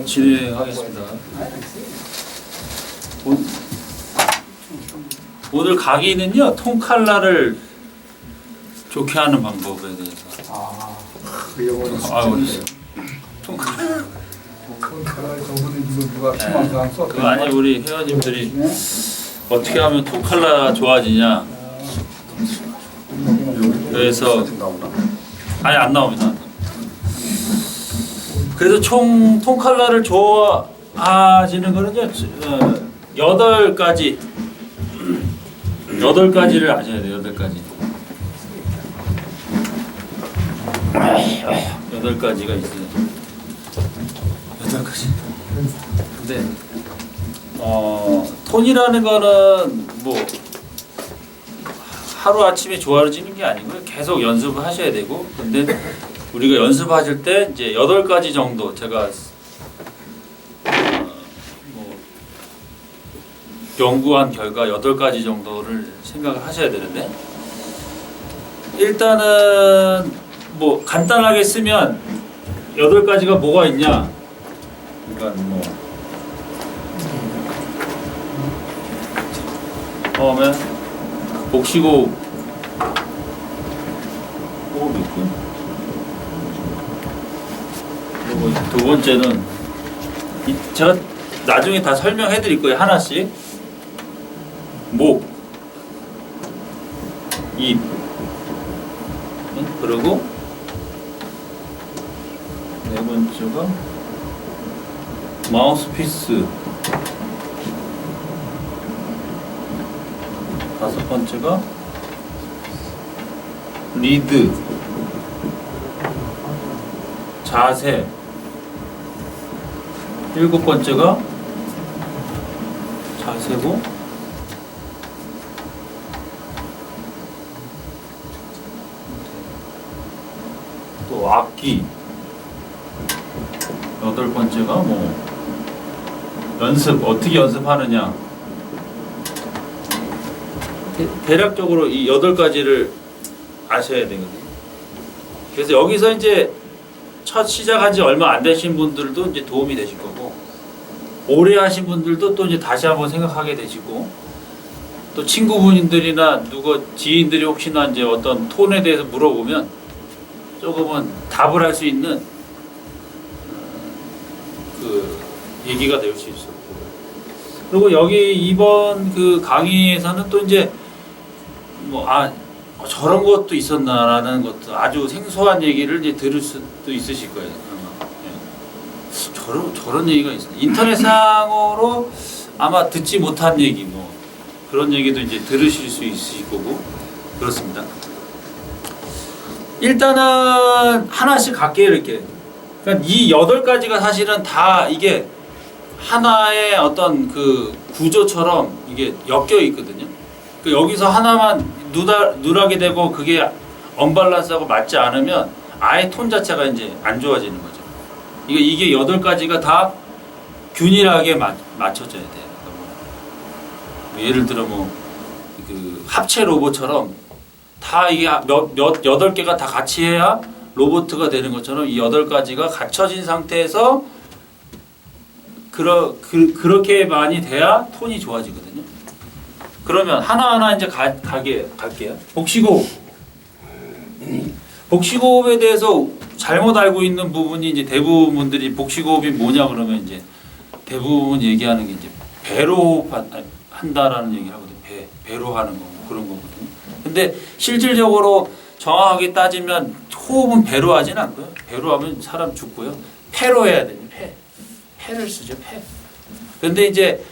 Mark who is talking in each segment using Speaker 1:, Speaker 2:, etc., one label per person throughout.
Speaker 1: 진행하겠습니다. 오늘 강의는요, 통칼라를 좋게 하는 방법에 대해서.
Speaker 2: 그 영어는
Speaker 1: 통칼라.
Speaker 2: 저분은 이거 누가 희망상 썼
Speaker 1: 그거 아니 우리 회원님들이 어떻게 하면 통칼라 좋아지냐. 그래서 아니 안 나옵니다. 그래서 총 통칼라를 좋아하시는 거는요, 8가지를 아셔야 돼요. 8가지. 8가지가 있어요. 8가지. 근데 톤이라는 거는 뭐 하루 아침에 좋아지는 게 아니고요. 계속 연습을 하셔야 되고, 근데 우리가 연습하실 때 이제 8가지 정도 제가 뭐 연구한 결과 8가지 정도를 생각을 하셔야 되는데, 일단은 뭐 간단하게 쓰면 8가지가 뭐가 있냐. 그러니까 뭐 처음에 복식호흡 있고, 그리고 두 번째는 제가 나중에 다 설명해 드릴 거예요. 하나씩. 목, 입, 그리고 네 번째가 마우스피스, 다섯 번째가 리드, 자세, 일곱 번째가 자세고, 또 악기, 여덟 번째가 뭐 연습, 어떻게 연습하느냐. 대략적으로 이 8가지를 아셔야 되거든요. 그래서 여기서 이제 첫 시작한 지 얼마 안 되신 분들도 이제 도움이 되실 거고, 오래 하신 분들도 또 이제 다시 한번 생각하게 되시고, 또 친구분들이나 누구 지인들이 혹시나 이제 어떤 톤에 대해서 물어보면 조금은 답을 할 수 있는 그 얘기가 될 수 있었고, 그리고 여기 이번 그 강의에서는 또 이제 뭐 저런 것도 있었나라는 것도 아주 생소한 얘기를 이제 들을 수도 있으실 거예요. 아마. 저런 얘기가 있어요. 인터넷상으로 아마 듣지 못한 얘기, 뭐 그런 얘기도 이제 들으실 수 있으실 거고, 그렇습니다. 일단은 하나씩 갈게요. 이렇게. 그러니까 이 8가지가 사실은 다 이게 하나의 어떤 그 구조처럼 이게 엮여 있거든요. 그 여기서 하나만 누락이 되고 그게 언밸런스하고 맞지 않으면 아예 톤 자체가 이제 안 좋아지는 거죠. 이게 8가지가 다 균일하게 맞춰져야 돼요. 뭐 예를 들어 뭐 그 합체 로봇처럼 다 이게 8개가 다 같이 해야 로봇가 되는 것처럼 이 8가지가 갖춰진 상태에서 그렇게 많이 돼야 톤이 좋아지거든요. 그러면 하나하나 이제 갈게요. 복식호흡. 복식호흡에 대해서 잘못 알고 있는 부분이 이제 대부분 분들이 복식호흡이 뭐냐 그러면 이제 대부분 얘기하는 게 이제 배로 한다라는 얘기를 하거든요. 배로 하는 거 그런 거거든요. 근데 실질적으로 정확하게 따지면 호흡은 배로 하진 않고요. 배로 하면 사람 죽고요. 폐로 해야 돼요. 폐를 쓰죠. 폐. 근데 이제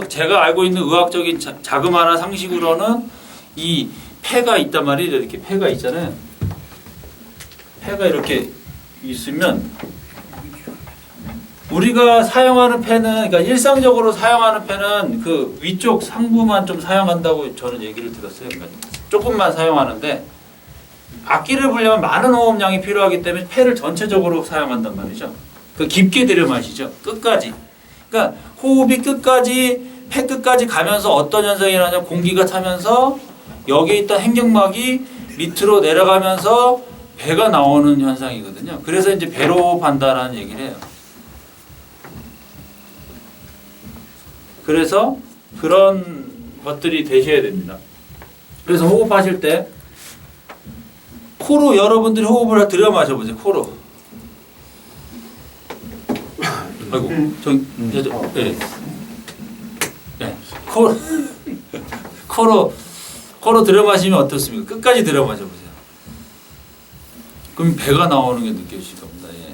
Speaker 1: 제가 알고 있는 의학적인 자그마한 상식으로는 이 폐가 있단 말이에요. 이렇게 폐가 있잖아요. 폐가 이렇게 있으면 우리가 사용하는 폐는, 그러니까 일상적으로 사용하는 폐는 그 위쪽 상부만 좀 사용한다고 저는 얘기를 들었어요. 그러니까 조금만 사용하는데 악기를 불려면 많은 호흡량이 필요하기 때문에 폐를 전체적으로 사용한단 말이죠. 그 깊게 들여 마시죠. 끝까지. 그러니까 호흡이 끝까지, 폐 끝까지 가면서 어떤 현상이 일어나냐면 공기가 차면서 여기에 있던 행경막이 밑으로 내려가면서 배가 나오는 현상이거든요. 그래서 이제 배로 호흡한다라는 얘기를 해요. 그래서 그런 것들이 되셔야 됩니다. 그래서 호흡하실 때 코로 여러분들이 호흡을 들여 마셔보세요. 코로. 아이고, 네. 네. 코로 들여 마시면 어떻습니까? 끝까지 들여 마셔보세요. 그럼 배가 나오는 게 느껴지실 겁니다. 예.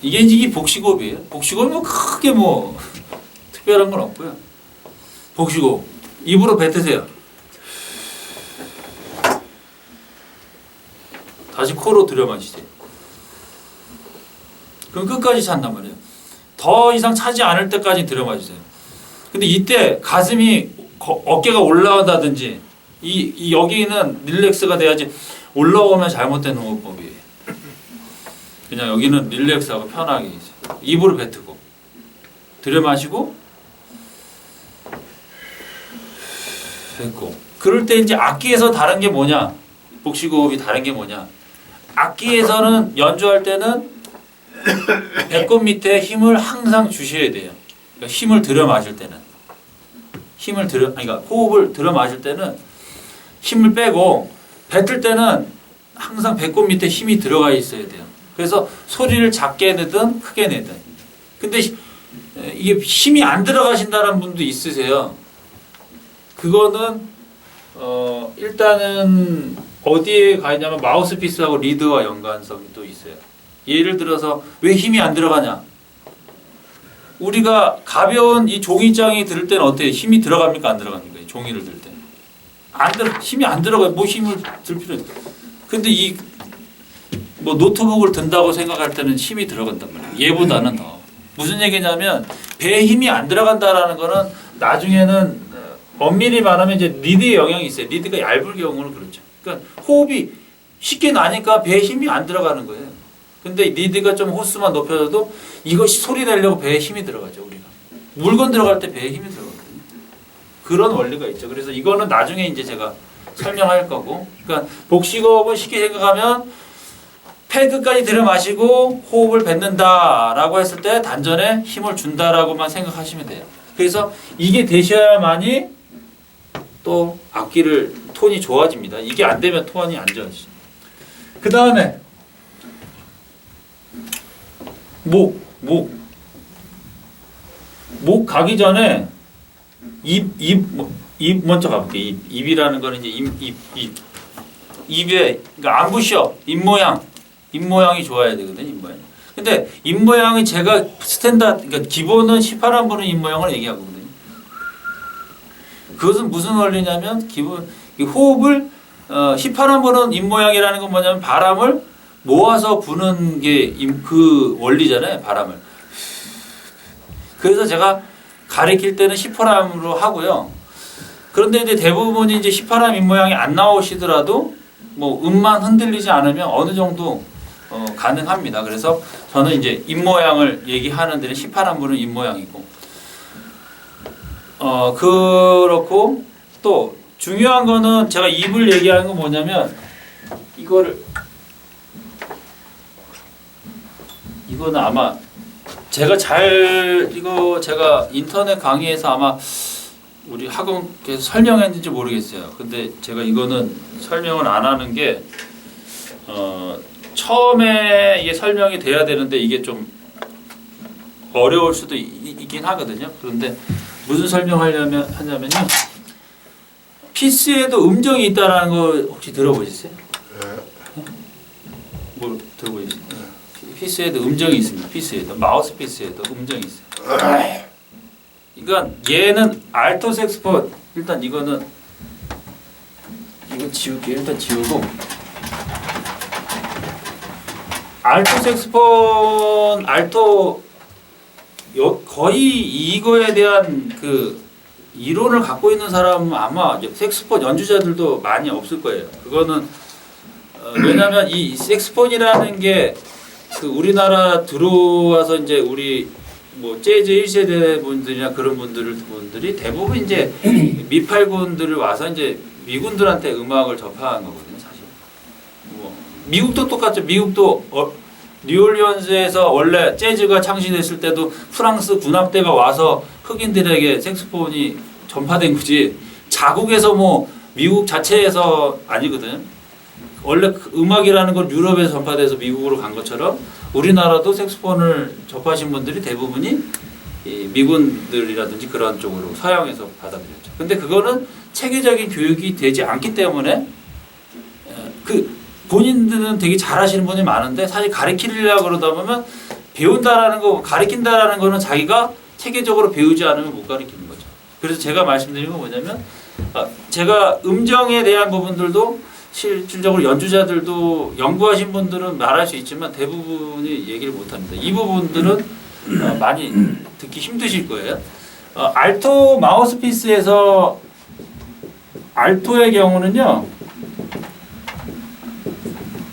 Speaker 1: 이게 복식호흡이에요. 복식호흡은 뭐 크게 뭐 특별한 건 없고요. 복식호흡. 입으로 뱉으세요. 다시 코로 들여 마시세요. 그럼 끝까지 찬단 말이에요. 더 이상 차지 않을 때까지 들여 마시세요. 근데 이때 가슴이 어깨가 올라온다든지 이 여기는 릴렉스가 돼야지 올라오면 잘못된 호흡법이에요. 그냥 여기는 릴렉스하고 편하게 입으로 뱉고 들여 마시고 뱉고. 그럴 때 이제 악기에서 다른 게 뭐냐? 복식호흡이 다른 게 뭐냐? 악기에서는 연주할 때는 배꼽 밑에 힘을 항상 주셔야 돼요. 그러니까 힘을 들여 마실 때는 그러니까 호흡을 들여 마실 때는 힘을 빼고 뱉을 때는 항상 배꼽 밑에 힘이 들어가 있어야 돼요. 그래서 소리를 작게 내든 크게 내든. 근데 이게 힘이 안 들어가신다는 분도 있으세요. 그거는 일단은 어디에 가 있냐면 마우스피스하고 리드와 연관성이 또 있어요. 예를 들어서 왜 힘이 안 들어가냐? 우리가 가벼운 이 종이장이 들 때는 어때요? 힘이 들어갑니까? 안 들어갑니까? 종이를 들 때. 힘이 안 들어가요. 뭐 힘을 들 필요 없어요. 근데 뭐 노트북을 든다고 생각할 때는 힘이 들어간단 말이에요. 얘보다는 더. 무슨 얘기냐면 배에 힘이 안 들어간다라는 거는 나중에는 엄밀히 말하면 이제 리드의 영향이 있어요. 리드가 얇을 경우는 그렇죠. 그러니까 호흡이 쉽게 나니까 배에 힘이 안 들어가는 거예요. 근데 리드가 좀 호수만 높여져도 이것이 소리 내려고 배에 힘이 들어가죠. 우리가 물건 들어갈 때 배에 힘이 들어가거든요. 그런 원리가 있죠. 그래서 이거는 나중에 이제 제가 설명할 거고. 그러니까 복식호흡은 쉽게 생각하면 폐 끝까지 들여 마시고 호흡을 뱉는다라고 했을 때 단전에 힘을 준다라고만 생각하시면 돼요. 그래서 이게 되셔야만이 또 악기를 톤이 좋아집니다. 이게 안 되면 톤이 안 좋아지죠. 그 다음에 목 가기 전에 입 먼저 가볼게요. 입이라는 거는 이제 입에 그러니까 안 부셔. 입 모양이 좋아야 되거든요. 입 모양. 근데 입 모양이 제가 그러니까 기본은 18안 부는 입 모양을 얘기하거든요. 그것은 무슨 원리냐면 기본 호흡을 18안 부는 입 모양이라는 건 뭐냐면 바람을 모아서 부는 게 그 원리잖아요. 바람을. 그래서 제가 가리킬 때는 18암으로 하고요. 그런데 이제 대부분이 이제 18암 입 모양이 안 나오시더라도 뭐 음만 흔들리지 않으면 어느 정도 가능합니다. 그래서 저는 이제 입 모양을 얘기하는 데는 18암 부는 입 모양이고 그렇고 또 중요한 거는 제가 입을 얘기하는 건 뭐냐면 이거는 아마 제가 제가 인터넷 강의에서 아마 우리 학원께서 설명했는지 모르겠어요. 근데 제가 이거는 설명을 안 하는 게 처음에 이게 설명이 돼야 되는데 이게 좀 어려울 수도 있긴 하거든요. 그런데 무슨 설명하냐면요. 피스에도 음정이 있다라는 거 혹시 들어보셨어요? 뭘 들어보셨어요? 피스에도 음정이 있습니다. 피스에도 마우스 피스에도 음정이 있어요. 그러니까 얘는 알토 색스폰 일단 이거 지울게요. 일단 지우고 알토 색스폰 거의 이거에 대한 그 이론을 갖고 있는 사람은 아마 색스폰 연주자들도 많이 없을 거예요. 그거는 왜냐하면 이 색스폰이라는 게 그 우리나라 들어와서 이제 우리 뭐 재즈 1세대 분들이나 그런 분들이 대부분 이제 미팔군들을 와서 이제 미군들한테 음악을 접한 거거든요, 사실. 뭐 미국도 똑같죠. 미국도 뉴올리언스에서 원래 재즈가 창시됐을 때도 프랑스 군함대가 와서 흑인들에게 색소폰이 전파된 거지 자국에서 뭐 미국 자체에서 아니거든. 원래 그 음악이라는 건 유럽에서 전파돼서 미국으로 간 것처럼 우리나라도 색소폰을 접하신 분들이 대부분이 이 미군들이라든지 그런 쪽으로 서양에서 받아들였죠. 근데 그거는 체계적인 교육이 되지 않기 때문에 그 본인들은 되게 잘하시는 분이 많은데 사실 가르치려고 그러다 보면 배운다라는 거, 가르친다라는 거는 자기가 체계적으로 배우지 않으면 못 가르치는 거죠. 그래서 제가 말씀드린 건 뭐냐면 제가 음정에 대한 부분들도 실질적으로 연주자들도 연구하신 분들은 말할 수 있지만 대부분이 얘기를 못합니다. 이 부분들은 많이 듣기 힘드실 거예요. 알토 마우스피스에서 알토의 경우는요.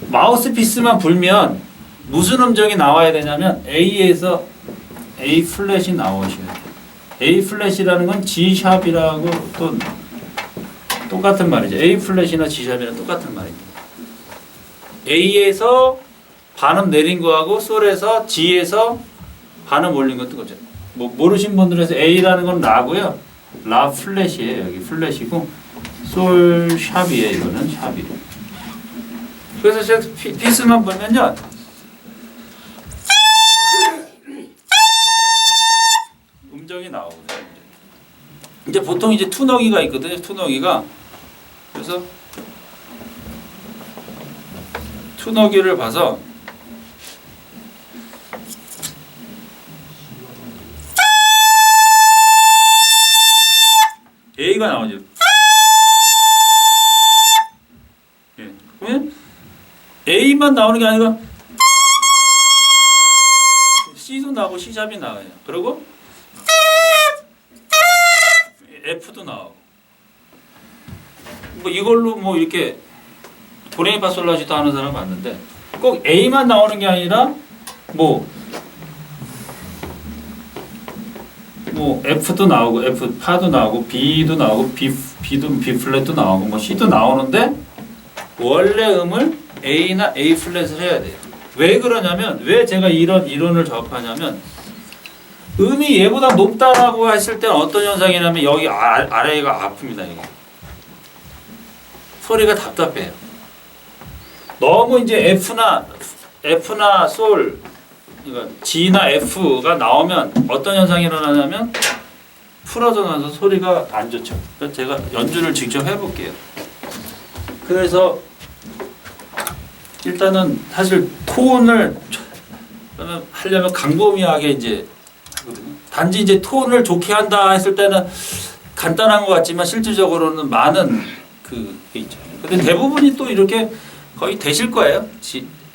Speaker 1: 마우스피스만 불면 무슨 음정이 나와야 되냐면 A에서 A 플랫이 나오셔야 돼요. A 플랫이라는 건 G 샵이라고 또 똑같은 말이죠. A 플랫이나 G 샵이랑 똑같은 말입니다. A에서 반음 내린 거하고 솔에서 G에서 반음 올린 거 똑같죠. 뭐 모르신 분들에서 A라는 건 라고요. 라 플랫이에요. 여기 플랫이고 솔 샵이에요. 이거는 샵이에요. 그래서 제가 피스만 보면요. 음정이 나오거든요. 이제 보통 이제 투너기가 있거든요. 투너기가. 그래서 투너기를 봐서 A가 나오죠. 예. 그러면 A만 나오는 게 아니라 C도 나오고 C샵이 나와요. 그리고 F도 나오고 뭐 이걸로 뭐 이렇게 도레미파솔라시도 하는 사람 봤는데 꼭 A만 나오는 게 아니라 뭐 F도 나오고 F 파도 나오고 B도 나오고 B도 B 플랫도 나오고 뭐 C도 나오는데 원래 음을 A나 A 플랫을 해야 돼요. 왜 그러냐면 왜 제가 이런 이론을 접하냐면 음이 얘보다 높다라고 했을 때는 어떤 현상이냐면 여기 아래가 아픕니다. 이거. 소리가 답답해요. 너무 이제 F나 솔, 그러니까 G나 F가 나오면 어떤 현상이 일어나냐면 풀어져 나서 소리가 안 좋죠. 그래서 제가 연주를 직접 해볼게요. 그래서 일단은 사실 톤을 하려면 광범위하게 이제 하거든요. 단지 이제 톤을 좋게 한다 했을 때는 간단한 것 같지만 실질적으로는 많은 그게 있죠. 근데 대부분이 또 이렇게 거의 되실 거예요.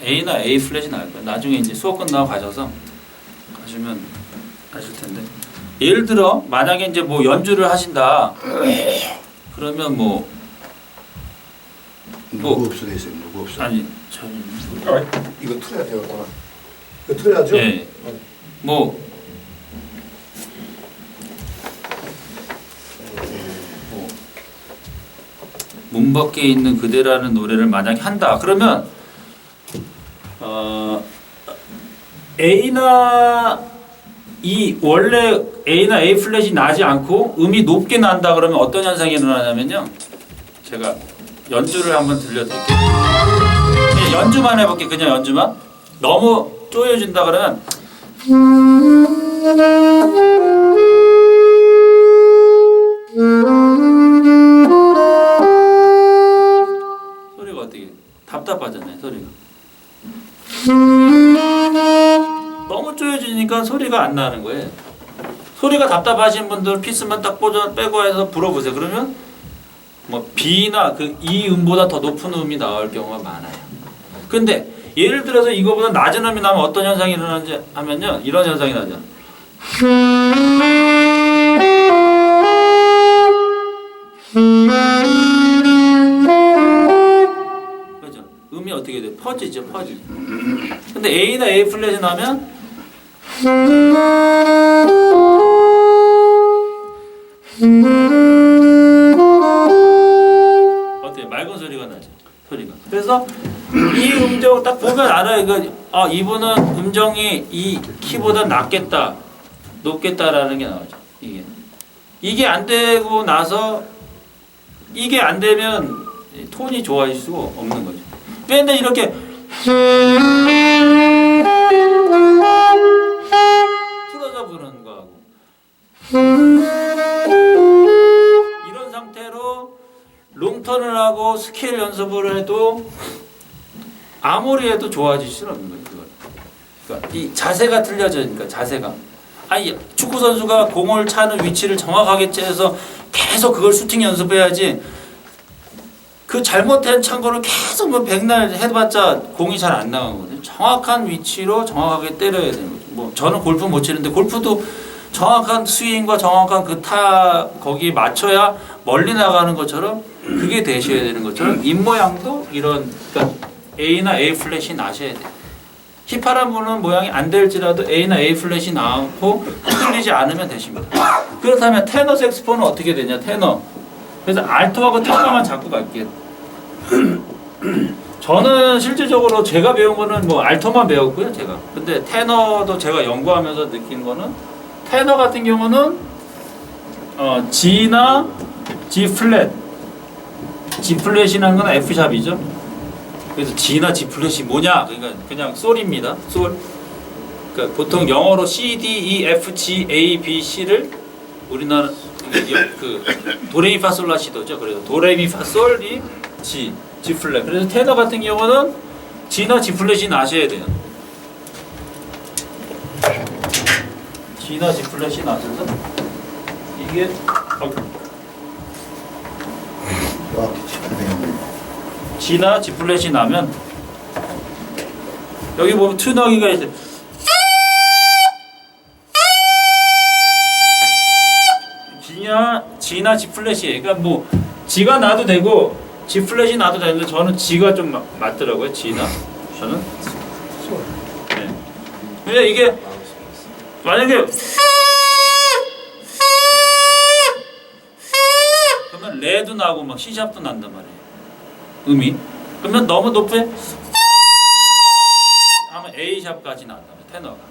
Speaker 1: A나 A 플랫이 나올 거예요. 나중에 이제 수업 끝나고 가셔서 가시면 아실 텐데. 예를 들어 만약에 이제 뭐 연주를 하신다. 그러면
Speaker 3: 누구 없어 돼 있어요. 누구 없어.
Speaker 1: 아니 저는
Speaker 3: 이거 틀어야 되겠구나. 이거 틀어야죠.
Speaker 1: 예. 문 밖에 있는 그대라는 노래를 만약에 한다. 그러면 A나 원래 A나 A 플랫이 나지 않고 음이 높게 난다 그러면 어떤 현상이 일어나냐면요. 제가 연주를 한번 들려드릴게요. 그냥 연주만 해볼게요. 그냥 연주만. 너무 쪼여진다 그러면 소리가 어떻게 답답하잖아요. 소리가. 너무 쪼여지니까 소리가 안 나는 거예요. 소리가 답답하신 분들 피스만 딱 빼고 해서 불어보세요. 그러면 뭐 B나 그 이 음보다 더 높은 음이 나올 경우가 많아요. 근데 예를 들어서 이거보다 낮은 음이 나면 어떤 현상이 일어나는지 하면요. 이런 현상이 나죠. 그렇죠. 음이 어떻게 돼요? 퍼지죠. 퍼지. 근데 A나 A 플랫이 나면 어때요? 맑은 소리가 나죠. 소리가. 그래서 이 음정 딱 보면 알아요. 이분은 음정이 이 키보다 낮겠다, 높겠다라는 게 나오죠. 이게 안 되고 나서 이게 안 되면 톤이 좋아질 수가 없는 거죠. 맨날 이렇게 풀어서 부르는 거하고 이런 상태로 롱턴을 하고 스케일 연습을 해도 아무리 해도 좋아질 수는 없는 거예요. 그러니까 이 자세가 틀려지니까 자세가. 아니 축구 선수가 공을 차는 위치를 정확하게 째서 계속 그걸 슈팅 연습해야지. 그 잘못된 찬 거를 계속 뭐 백날 해봤자 공이 잘 안 나가거든요. 정확한 위치로 정확하게 때려야 되는 거죠. 뭐 저는 골프 못 치는데 골프도 정확한 스윙과 정확한 그 타 거기에 맞춰야 멀리 나가는 것처럼 그게 되셔야 되는 것처럼 입 모양도 이런 그러니까 A나 A 플랫이 나셔야 돼요. 힙하란 분은 모양이 안 될지라도 A나 A 플랫이 나고 흔들리지 않으면 되십니다. 그렇다면 테너 색스폰은 어떻게 되냐? 테너. 그래서 알토하고 테너만 잡고 갈게요. 저는 실질적으로 제가 배운 거는 뭐 알토만 배웠고요, 제가. 근데 테너도 제가 연구하면서 느낀 거는 테너 같은 경우는 G나 G 플랫, G 플랫이라는 건 F 샵이죠. 그래서 G나 G 플랫이 뭐냐? 그러니까 그냥 솔입니다. 솔. 그러니까 보통 영어로 C, D, E, F, G, A, B, C를 우리나라 그 도레미파솔라시도죠. 그래서 도레미파솔이 G, G 플랫. 그래서 테너 같은 경우는 G나 G 플랫이 나셔야 돼요. G나 G 플랫이 나셔서 이게 G나 G 플랫이 나면 여기 보면 튜너기가 있어요. G나 G 플랫이에요. 그러니까 뭐 G가 나도 되고 G 플랫이 나도 되는데 저는 G가 좀 맞더라고요. G나 저는. 네. 근데 이게 만약에 그러면 레도 나고 막 C샵도 난단 말이에요. 음이. 그러면 너무 높게 하면 A샵까지 나온다. 테너가.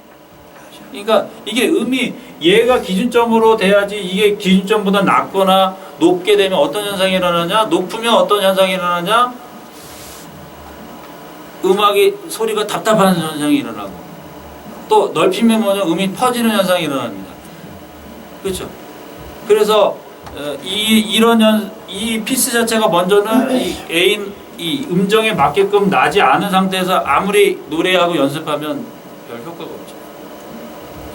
Speaker 1: 그러니까 이게 음이 얘가 기준점으로 돼야지 이게 기준점보다 낮거나 높게 되면 어떤 현상이 일어나냐? 높으면 어떤 현상이 일어나냐? 음악이 소리가 답답한 현상이 일어나고 또 넓히면 뭐냐? 음이 퍼지는 현상이 일어납니다. 그렇죠? 그래서 이 피스 자체가 먼저는 이 음정에 맞게끔 나지 않은 상태에서 아무리 노래하고 연습하면 별 효과가 없죠.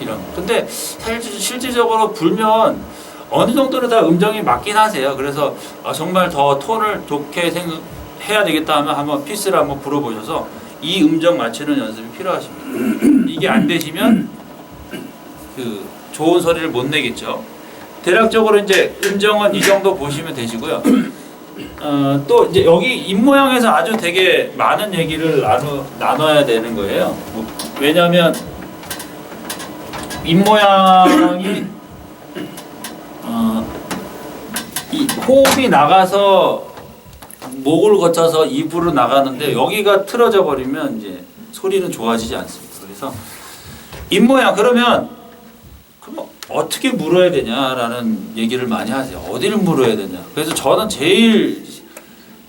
Speaker 1: 이런. 근데 실질적으로 불면 어느 정도는 다 음정이 맞긴 하세요. 그래서 정말 더 톤을 좋게 해야 되겠다 하면 한번 피스를 한번 불어보셔서 이 음정 맞추는 연습이 필요하십니다. 이게 안 되시면 그 좋은 소리를 못 내겠죠. 대략적으로 이제 음정은 이 정도 보시면 되시고요. 또 이제 여기 입 모양에서 아주 되게 많은 얘기를 나눠야 되는 거예요. 왜냐하면 입 모양이 이 호흡이 나가서 목을 거쳐서 입으로 나가는데 여기가 틀어져 버리면 이제 소리는 좋아지지 않습니다. 그래서 입 모양 그러면 어떻게 물어야 되냐라는 얘기를 많이 하세요. 어디를 물어야 되냐. 그래서 저는 제일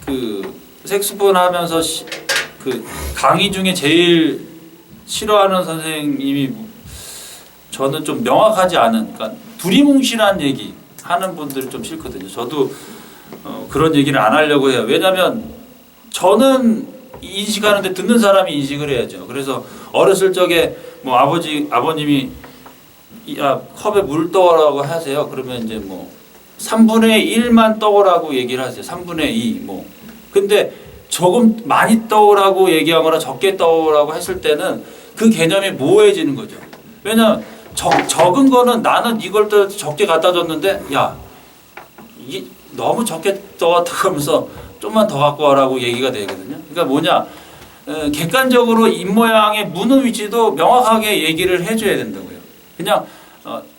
Speaker 1: 그 색소폰 하면서 그 강의 중에 제일 싫어하는 선생님이 저는 좀 명확하지 않은, 그러니까 두리뭉실한 얘기 하는 분들이 좀 싫거든요. 저도 그런 얘기를 안 하려고 해요. 왜냐하면 저는 인식하는데 듣는 사람이 인식을 해야죠. 그래서 어렸을 적에 뭐 아버님이 컵에 물 떠오라고 하세요. 그러면 이제 뭐 3분의 1만 떠오라고 얘기를 하세요. 3분의 2 뭐. 근데 조금 많이 떠오라고 얘기하거나 적게 떠오라고 했을 때는 그 개념이 모호해지는 거죠. 왜냐면 적은 거는 나는 이걸 또 적게 갖다 줬는데 야, 이 너무 적게 떠왔다 하면서 좀만 더 갖고 와라고 얘기가 되거든요. 그러니까 뭐냐, 객관적으로 입 모양의 무는 위치도 명확하게 얘기를 해줘야 된다고요. 그냥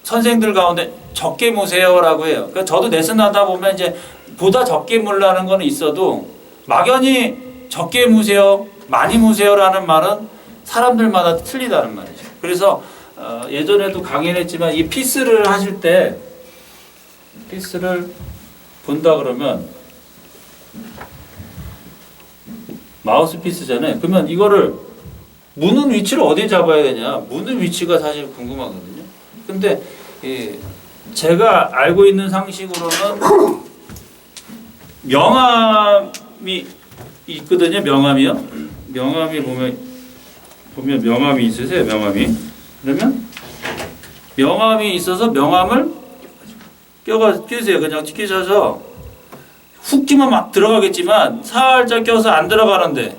Speaker 1: 선생들 가운데 적게 무세요라고 해요. 그러니까 저도 레슨 하다 보면 이제 보다 적게 물라는 거는 있어도 막연히 적게 무세요, 많이 무세요라는 말은 사람들마다 틀리다는 말이죠. 그래서 예전에도 강의를 했지만 이 피스를 하실 때 피스를 본다 그러면 마우스 피스잖아요. 그러면 이거를 무는 위치를 어디 잡아야 되냐? 무는 위치가 사실 궁금하거든요. 근데 제가 알고 있는 상식으로는 명암이 있거든요. 명암이요. 명암이 보면 명암이 있으세요. 명암이. 그러면 명암이 있어서 명암을 뼈가 끼세요. 그냥 끼셔서 훅 끼면 막 들어가겠지만 살짝 껴서 안 들어가는데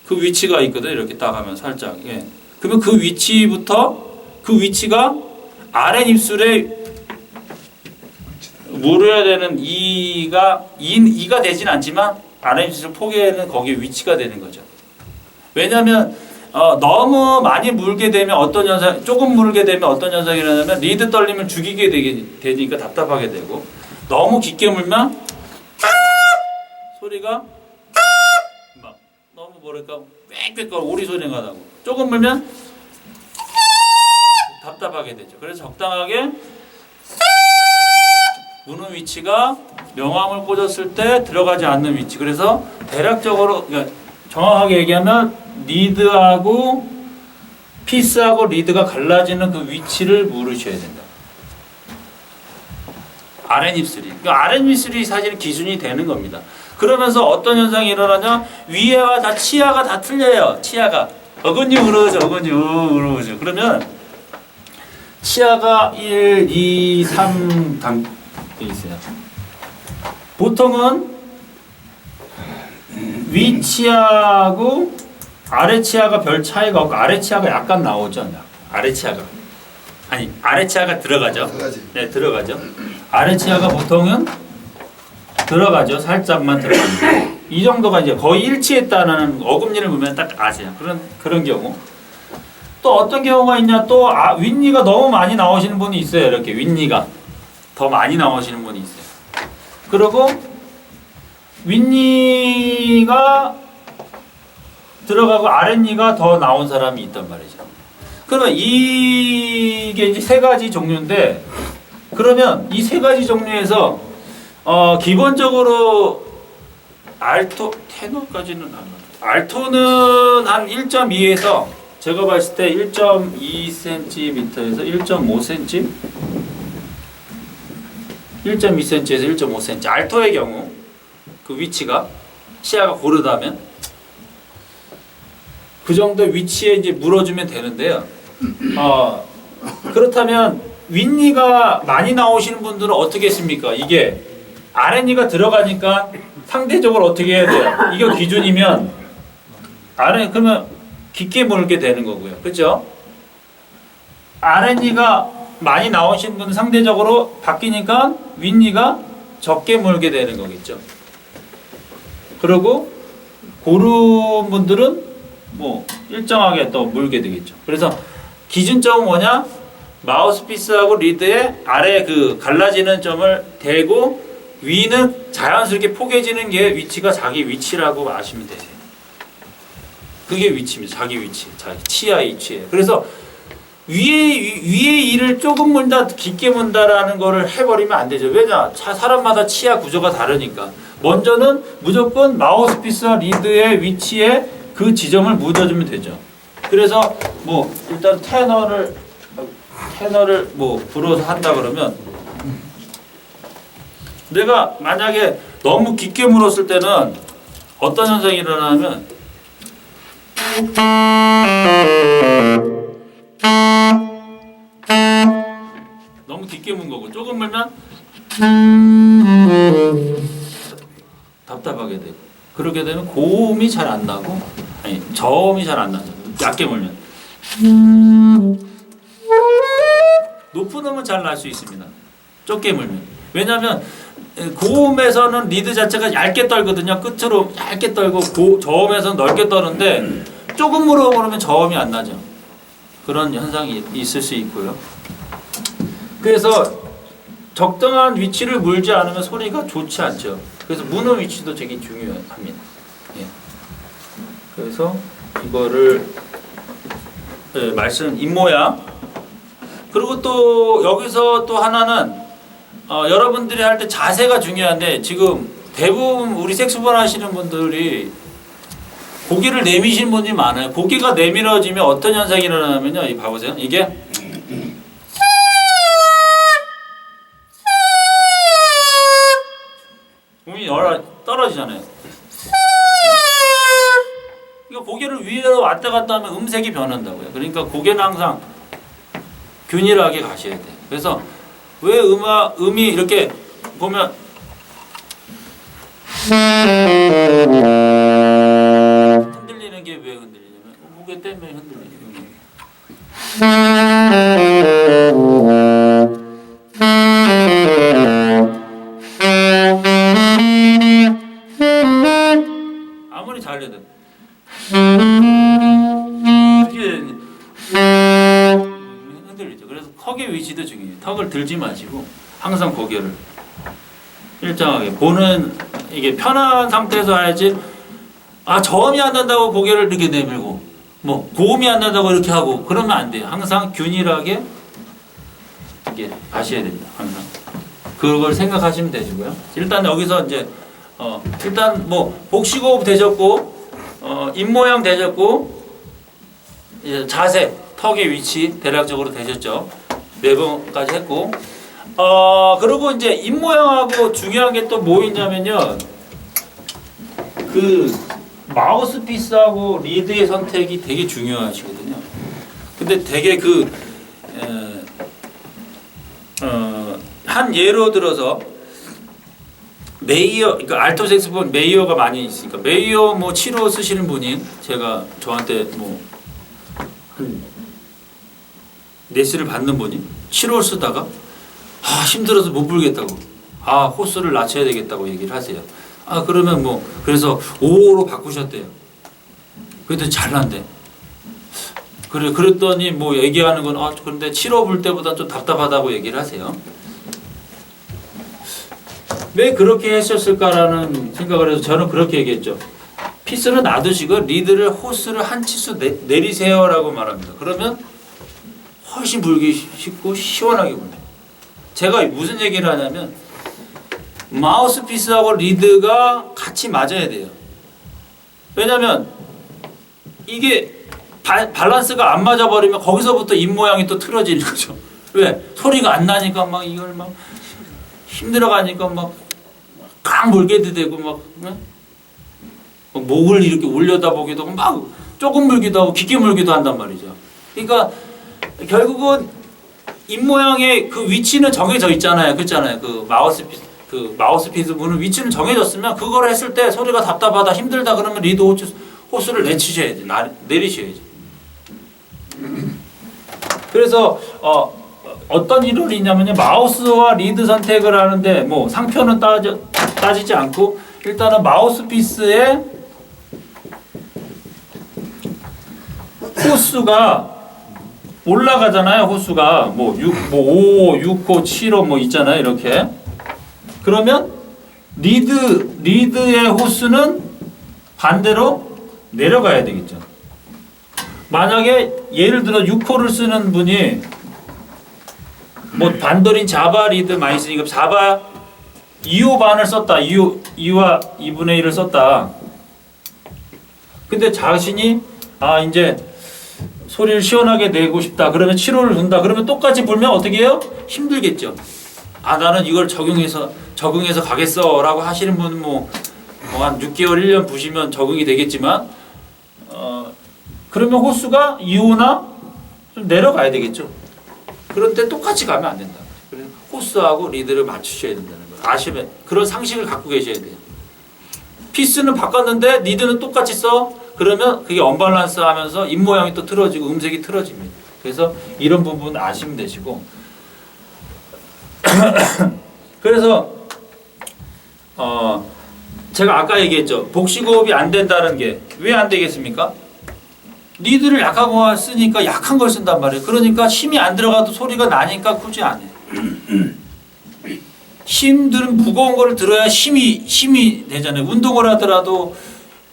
Speaker 1: 그 위치가 있거든. 이렇게 딱 하면 살짝. 예. 그러면 그 위치가 아랫입술에 물어야 되는 이가 되진 않지만 아랫입술 포개는 거기에 위치가 되는 거죠. 왜냐하면 너무 많이 물게 되면 조금 물게 되면 어떤 현상이 일어나냐면 리드 떨림을 죽이게 되니까 답답하게 되고, 너무 깊게 물면 소리가 막 너무 뭐랄까 빽빽거려 오리 소리가 나고, 조금 물면 답답하게 되죠. 그래서 적당하게 무는 위치가 명암을 꽂았을 때 들어가지 않는 위치. 그래서 대략적으로, 그러니까 정확하게 얘기하면 리드하고 피스하고 리드가 갈라지는 그 위치를 물으셔야 된다. 아랫입술이. 그러니까 아랫입술이 사실 기준이 되는 겁니다. 그러면서 어떤 현상이 일어나냐? 위에와 다 치아가 다 틀려요. 치아가 어근유 으르죠. 그러면 치아가 1, 2, 3 단계 있어요. 보통은 위 치아하고 아래 치아가 별 차이가 없고 아래 치아가 약간 나오죠. 아래 치아가 들어가죠. 네, 들어가죠. 아래 치아가 보통은 들어가죠. 살짝만 들어갑니다. 이 정도가 이제 거의 일치했다는 어금니를 보면 딱 아세요. 그런 경우. 또 어떤 경우가 있냐? 또 윗니가 너무 많이 나오시는 분이 있어요. 이렇게 윗니가 더 많이 나오시는 분이 있어요. 그리고 윗니가 들어가고 아랫니가 더 나온 사람이 있단 말이죠. 그러면 이게 이제 세 가지 종류인데, 그러면 이 세 가지 종류에서 기본적으로 테너까지는 안 나요. 알토는 한 1.2에서 제가 봤을 때 1.2cm에서 1.5cm, 1.2cm에서 1.5cm. 알토의 경우 그 위치가 치아가 고르다면 그 정도 위치에 이제 물어주면 되는데요. 그렇다면 윗니가 많이 나오시는 분들은 어떻게 했습니까? 이게 아랫니가 들어가니까 상대적으로 어떻게 해야 돼요? 이게 기준이면 그러면 깊게 물게 되는 거고요. 그렇죠? 아랫니가 많이 나오시는 분은 상대적으로 바뀌니까 윗니가 적게 물게 되는 거겠죠. 그리고 고른 분들은 뭐 일정하게 또 물게 되겠죠. 그래서 기준점은 뭐냐? 마우스피스하고 리드의 아래 그 갈라지는 점을 대고 위는 자연스럽게 포개지는 게 위치가 자기 위치라고 아시면 되세요. 그게 위치입니다. 자기 위치, 자기 치아의 위치예요. 그래서 위에 이를 조금 문다, 깊게 문다라는 거를 해버리면 안 되죠. 왜냐? 사람마다 치아 구조가 다르니까. 먼저는 무조건 마우스피스와 리드의 위치에 그 지점을 묻어주면 되죠. 그래서 뭐 일단 테너를 뭐 불어서 한다 그러면, 내가 만약에 너무 깊게 물었을 때는 어떤 현상이 일어나냐면 너무 깊게 문 거고, 조금 물면 답답하게 되고, 그렇게 되면 고음이 잘 안 나고, 아니 저음이 잘 안 나죠. 얕게 물면. 높은 음은 잘 날 수 있습니다. 좁게 물면. 왜냐하면 고음에서는 리드 자체가 얇게 떨거든요. 끝으로 얇게 떨고, 저음에서는 넓게 떠는데 조금 물어보면 저음이 안 나죠. 그런 현상이 있을 수 있고요. 그래서 적당한 위치를 물지 않으면 소리가 좋지 않죠. 그래서 무는 위치도 되게 중요합니다. 예. 그래서 이거를 네, 말씀 입모양. 그리고 또 여기서 또 하나는 여러분들이 할 때 자세가 중요한데 지금 대부분 우리 색소폰 하시는 분들이 고개를 내미시는 분이 많아요. 고개가 내밀어지면 어떤 현상이 일어나냐면요. 이 봐보세요. 이게 음이 떨어지잖아요. 이거 고개를 위로 왔다 갔다 하면 음색이 변한다고요. 그러니까 고개는 항상 균일하게 가셔야 돼요. 그래서 왜 음이 이렇게 보면 흔들리는 게 왜 흔들리냐면 무게 때문에 흔들리는 거예요. 아무리 잘 해도 이게 흔들리죠. 그래서 턱의 위치도 중요해요. 턱을 들지 마시고 항상 고개를 일정하게 보는 이게 편한 상태에서 해야지. 저음이 안 난다고 고개를 이렇게 내밀고 뭐 고음이 안 난다고 이렇게 하고 그러면 안 돼요. 항상 균일하게 이게 하셔야 됩니다. 항상 그걸 생각하시면 되시고요. 일단 여기서 이제 일단 뭐 복식호흡 되셨고 입 모양 되셨고 이제 자세 턱의 위치 대략적으로 되셨죠. 네 번까지 했고 그리고 이제 입 모양하고 중요한 게 또 뭐 있냐면요. 그 마우스피스하고 리드의 선택이 되게 중요하시거든요. 근데 되게 한 예로 들어서 메이어, 그러니까 알토 색소폰 메이어가 많이 있으니까 메이어 뭐 7호 쓰시는 분이 제가 저한테 뭐 한 레슨을 받는 분이 7호 쓰다가 힘들어서 못 불겠다고 호스를 낮춰야 되겠다고 얘기를 하세요. 그러면 뭐 그래서 5호로 바꾸셨대요. 그래도 잘 난대. 그랬더니 뭐 얘기하는 건 그런데 7호 불 때보다 좀 답답하다고 얘기를 하세요. 왜 그렇게 했었을까라는 생각을 해서 저는 그렇게 얘기했죠. 피스를 놔두시고 리드를 호스를 한 치수 내리세요라고 말합니다. 그러면 훨씬 불기 쉽고 시원하게 불려요. 제가 무슨 얘기를 하냐면 마우스피스하고 리드가 같이 맞아야 돼요. 왜냐면 이게 밸런스가 안 맞아버리면 거기서부터 입 모양이 또 틀어지는 거죠. 왜? 소리가 안 나니까 막 이걸 막 힘들어가니까 막 강 물게도 되고 막 목을 이렇게 올려다 보기도 하고 막 조금 물기도 하고 깊게 물기도 한단 말이죠. 그러니까 결국은 입 모양의 그 위치는 정해져 있잖아요. 그렇잖아요. 그 마우스피스 문은 위치는 정해졌으면 그걸 했을 때 소리가 답답하다 힘들다 그러면 리드 호스를 내리셔야지. 내리셔야지. 그래서 어떤 이론이 있냐면요. 마우스와 리드 선택을 하는데 뭐 상표는 따지지 않고 일단은 마우스피스의 호수가 올라가잖아요. 호수가 뭐 5호, 6호, 7호 뭐 있잖아요. 이렇게. 그러면 리드의 호수는 반대로 내려가야 되겠죠. 만약에 예를 들어 6호를 쓰는 분이 뭐 반도린 자바 리드 많이 쓰니까 자바 2호 반을 썼다. 2와 2분의 1을 썼다. 근데 자신이 이제 소리를 시원하게 내고 싶다. 그러면 7호를 둔다. 그러면 똑같이 불면 어떻게 해요? 힘들겠죠. 나는 이걸 적응해서 가겠어 라고 하시는 분은 한 6개월 1년 부시면 적응이 되겠지만 그러면 호수가 2호나 좀 내려가야 되겠죠. 그런데 똑같이 가면 안 된다. 그래서 호스하고 리드를 맞추셔야 된다는 거예요. 아시면 그런 상식을 갖고 계셔야 돼요. 피스는 바꿨는데 리드는 똑같이 써. 그러면 그게 언밸런스 하면서 입 모양이 또 틀어지고 음색이 틀어집니다. 그래서 이런 부분 아시면 되시고 그래서 제가 아까 얘기했죠. 복식호흡이 안 된다는 게 왜 안 되겠습니까? 리드를 약한 거 쓰니까 약한 걸 쓴단 말이에요. 그러니까 힘이 안 들어가도 소리가 나니까 굳이 안 해요. 힘들은 무거운 거를 들어야 힘이 되잖아요. 운동을 하더라도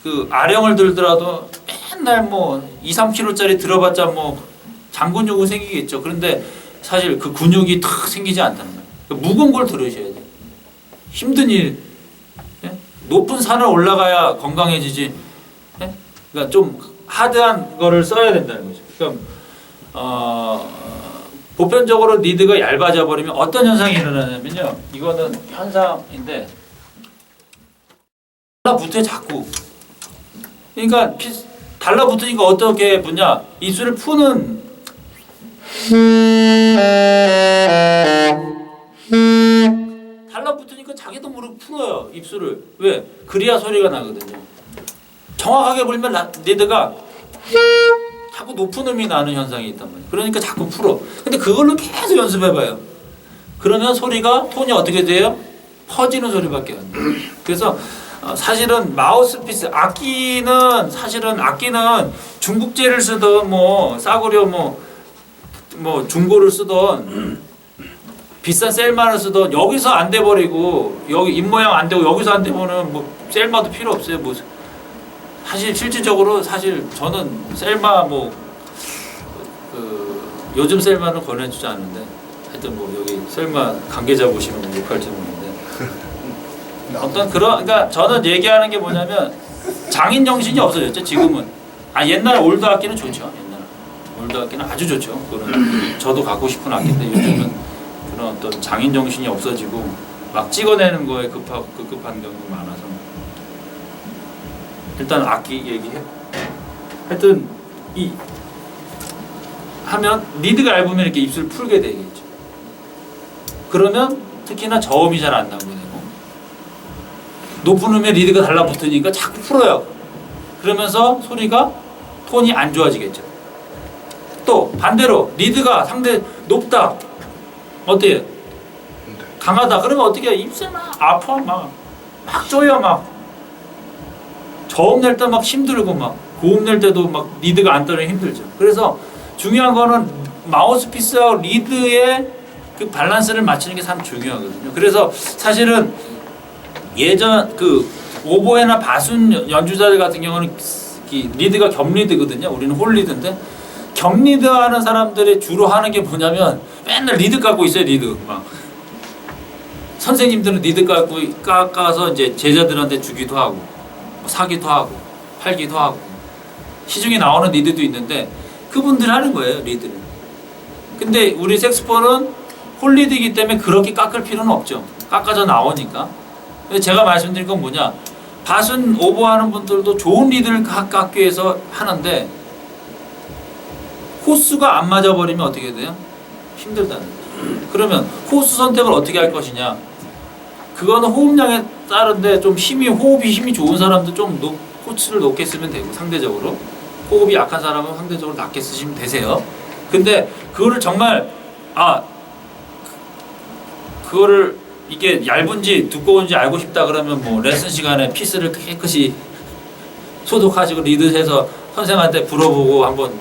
Speaker 1: 그 아령을 들더라도 맨날 뭐 2, 3kg짜리 들어봤자 뭐 장근육은 생기겠죠. 그런데 사실 그 근육이 탁 생기지 않다는 거예요. 그러니까 무거운 걸 들으셔야 돼요. 힘든 일, 예? 높은 산을 올라가야 건강해지지. 예? 그러니까 좀 하드한 거를 써야 된다는 거죠. 그러니까 보편적으로 리드가 얇아져 버리면 어떤 현상이 일어나냐면요. 이거는 현상인데 달라붙어요 자꾸. 그러니까 달라붙으니까 어떻게 붙냐? 입술을 푸는 달라붙으니까 자기도 모르게 풀어요 입술을. 왜? 그래야 소리가 나거든요. 정확하게 불면 리드가 자꾸 높은 음이 나는 현상이 있단 말이에요. 그러니까 자꾸 풀어. 근데 그걸로 계속 연습해봐요. 그러면 소리가 톤이 어떻게 돼요? 퍼지는 소리밖에 안 돼요. 그래서 사실은 마우스피스 악기는 중국제를 쓰던 뭐 싸구려 뭐 중고를 쓰던 비싼 셀마를 쓰던 여기서 안 돼 버리고 여기 입 모양 안 되고 여기서 안 되면은 뭐 셀마도 필요 없어요. 뭐 사실 실질적으로 저는 셀마 요즘 셀마는 권해주지 않는데 하여튼 뭐 여기 셀마 관계자 보시면 욕할지 모르는데 어떤 그러니까 저는 얘기하는 게 뭐냐면 장인 정신이 없어졌죠 지금은. 옛날에 올드 악기는 좋죠. 옛날 올드 악기는 아주 좋죠. 그거는 저도 갖고 싶은 악기인데 요즘은 그런 어떤 장인 정신이 없어지고 막 찍어내는 거에 급한 경우가 많아서 일단 악기 얘기해. 하여튼 하면 리드가 얇으면 이렇게 입술 풀게 되겠죠. 그러면 특히나 저음이 잘 안 나오게 되고 높은 음에 리드가 달라붙으니까 자꾸 풀어요. 그러면서 소리가 톤이 안 좋아지겠죠. 또 반대로 리드가 상대 높다. 어때요? 강하다. 그러면 어떻게 해요? 입술 막 아파 막 쪼여 막 저음 낼 때 막 힘들고 막 고음 낼 때도 막 리드가 안 따르면 힘들죠. 그래서 중요한 거는 마우스피스와 리드의 그 밸런스를 맞추는 게 참 중요하거든요. 그래서 사실은 예전 그 오보에나 바순 연주자들 같은 경우는 리드가 겹리드거든요. 우리는 홀리드인데 겹리드 하는 사람들이 주로 하는 게 뭐냐면 맨날 리드 깎고 있어요. 리드 막 선생님들은 리드 깎아서 이제 제자들한테 주기도 하고 사기도 하고 팔기도 하고 시중에 나오는 리드도 있는데 그분들이 하는 거예요. 리드를. 근데 우리 색스폰은 홀리드이기 때문에 그렇게 깎을 필요는 없죠. 깎아져 나오니까. 근데 제가 말씀드린 건 뭐냐, 바순 오버하는 분들도 좋은 리드를 깎기 위해서 하는데 호수가 안 맞아버리면 어떻게 돼요? 힘들다는 거죠. 그러면 호수 선택을 어떻게 할 것이냐, 그거는 호흡량에 따른데 좀 호흡이 힘이 좋은 사람도 좀 호수를 높게 쓰면 되고, 상대적으로 호흡이 약한 사람은 상대적으로 낮게 쓰시면 되세요. 근데 그거를 정말 그거를 이게 얇은지 두꺼운지 알고 싶다 그러면 뭐 레슨 시간에 피스를 깨끗이 소독하시고 리드해서 선생한테 물어보고 한번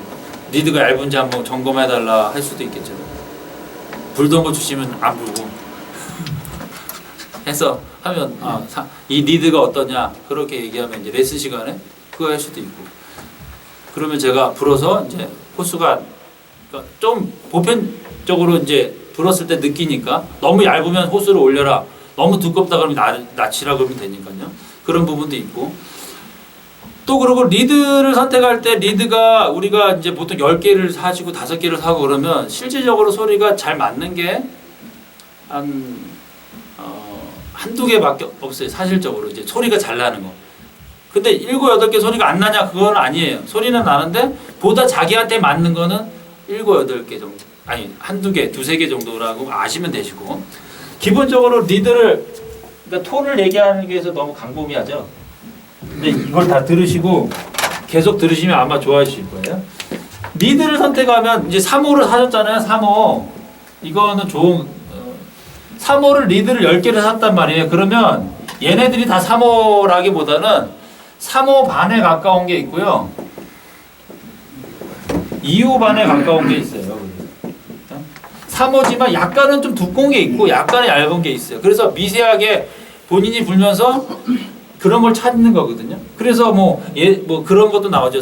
Speaker 1: 리드가 얇은지 한번 점검해달라 할 수도 있겠죠. 불던 거 주시면 안 불고 해서 하면 이 리드가 어떠냐 그렇게 얘기하면 이제 레슨 시간에 그거 할 수도 있고, 그러면 제가 불어서 이제 호수가 좀 보편적으로 이제 불었을 때 느끼니까 너무 얇으면 호수를 올려라, 너무 두껍다 그러면 낮추라 그러면 되니까요. 그런 부분도 있고, 또 그리고 리드를 선택할 때 리드가 우리가 이제 보통 10개를 사시고 5개를 사고 그러면 실질적으로 소리가 잘 맞는 게 한두 개밖에 없어요. 사실적으로 이제 소리가 잘 나는 거. 근데 7, 8개 소리가 안 나냐? 그건 아니에요. 소리는 나는데 보다 자기한테 맞는 거는 7, 8개 정도. 아니 한두 개, 두세 개 정도라고 아시면 되시고, 기본적으로 리드를 그러니까 톤을 얘기하는 게 해서 너무 광범위하죠. 근데 이걸 다 들으시고 계속 들으시면 아마 좋아하실 거예요. 리드를 선택하면 이제 3호를 사셨잖아요. 3호 이거는 좋은 3호를 리드를 10개를 샀단 말이에요. 그러면 얘네들이 다 3호라기보다는 3호 반에 가까운 게 있고요, 2호 반에 가까운 게 있어요. 3호지만 약간은 좀 두꺼운 게 있고 약간은 얇은 게 있어요. 그래서 미세하게 본인이 불면서 그런 걸 찾는 거거든요. 그래서 뭐 그런 것도 나오죠.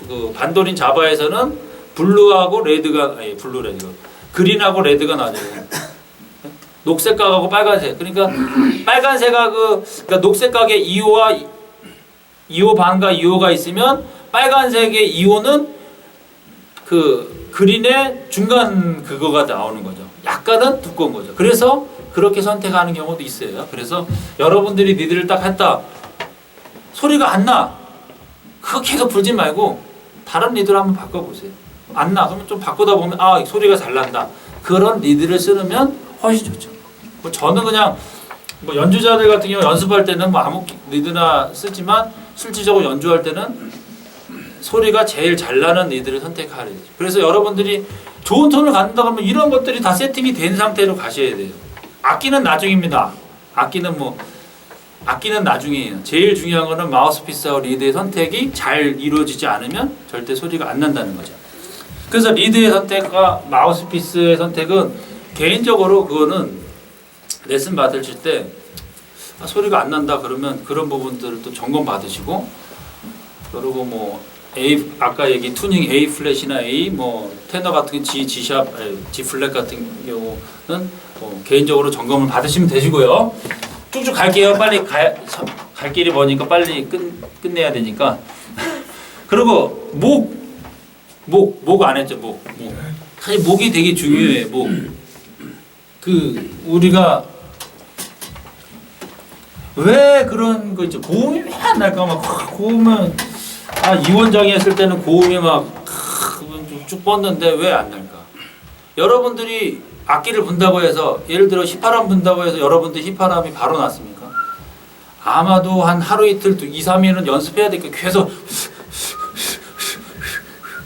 Speaker 1: 그 반도린 자바에서는 블루하고 레드가 아니 블루 레드가 그린하고 레드가 나죠. 녹색각하고 빨간색. 그러니까 빨간색하고 그러니까 녹색각에 2호와 2호 반과 2호가 있으면 빨간색의 2호는 그 그린의 중간 그거가 나오는 거죠. 약간은 두꺼운 거죠. 그래서 그렇게 선택하는 경우도 있어요. 그래서 여러분들이 니들을 딱 했다. 소리가 안 나. 그거 계속 불지 말고 다른 리드를 한번 바꿔보세요. 안 나. 그러면 좀 바꾸다 보면 아 소리가 잘 난다. 그런 리드를 쓰면 훨씬 좋죠. 뭐 저는 그냥 뭐 연주자들 같은 경우 연습할 때는 뭐 아무 리드나 쓰지만 실질적으로 연주할 때는 소리가 제일 잘 나는 리드를 선택하래요. 그래서 여러분들이 좋은 톤을 갖는다 그러면 이런 것들이 다 세팅이 된 상태로 가셔야 돼요. 악기는 나중입니다. 악기는 나중이에요. 제일 중요한 거는 마우스피스하고 리드의 선택이 잘 이루어지지 않으면 절대 소리가 안 난다는 거죠. 그래서 리드의 선택과 마우스피스의 선택은 개인적으로 그거는 레슨 받으실 때 소리가 안 난다 그러면 그런 부분들을 또 점검 받으시고 그리고 뭐 A 아까 얘기 투닝 A 플랫이나 A 뭐 테너 같은 G G샵 G 플랫 같은 경우는 개인적으로 점검을 받으시면 되시고요. 쭉쭉 갈게요. 빨리 갈 길이 머니까 빨리 끝내야 되니까. 그리고 목 안 했죠. 목. 사실 목이 되게 중요해요. 목. 그 우리가 왜 그런 거 있죠? 고음이 왜 안 날까? 막 고음은 이원장이 했을 때는 고음이 막 쭉 뻗는데 왜 안 날까? 여러분들이 악기를 분다고 해서 예를 들어 휘파람 분다고 해서 여러분들 휘파람이 바로 났습니까? 아마도 한 하루 이틀 2, 3일은 연습해야 되니까 계속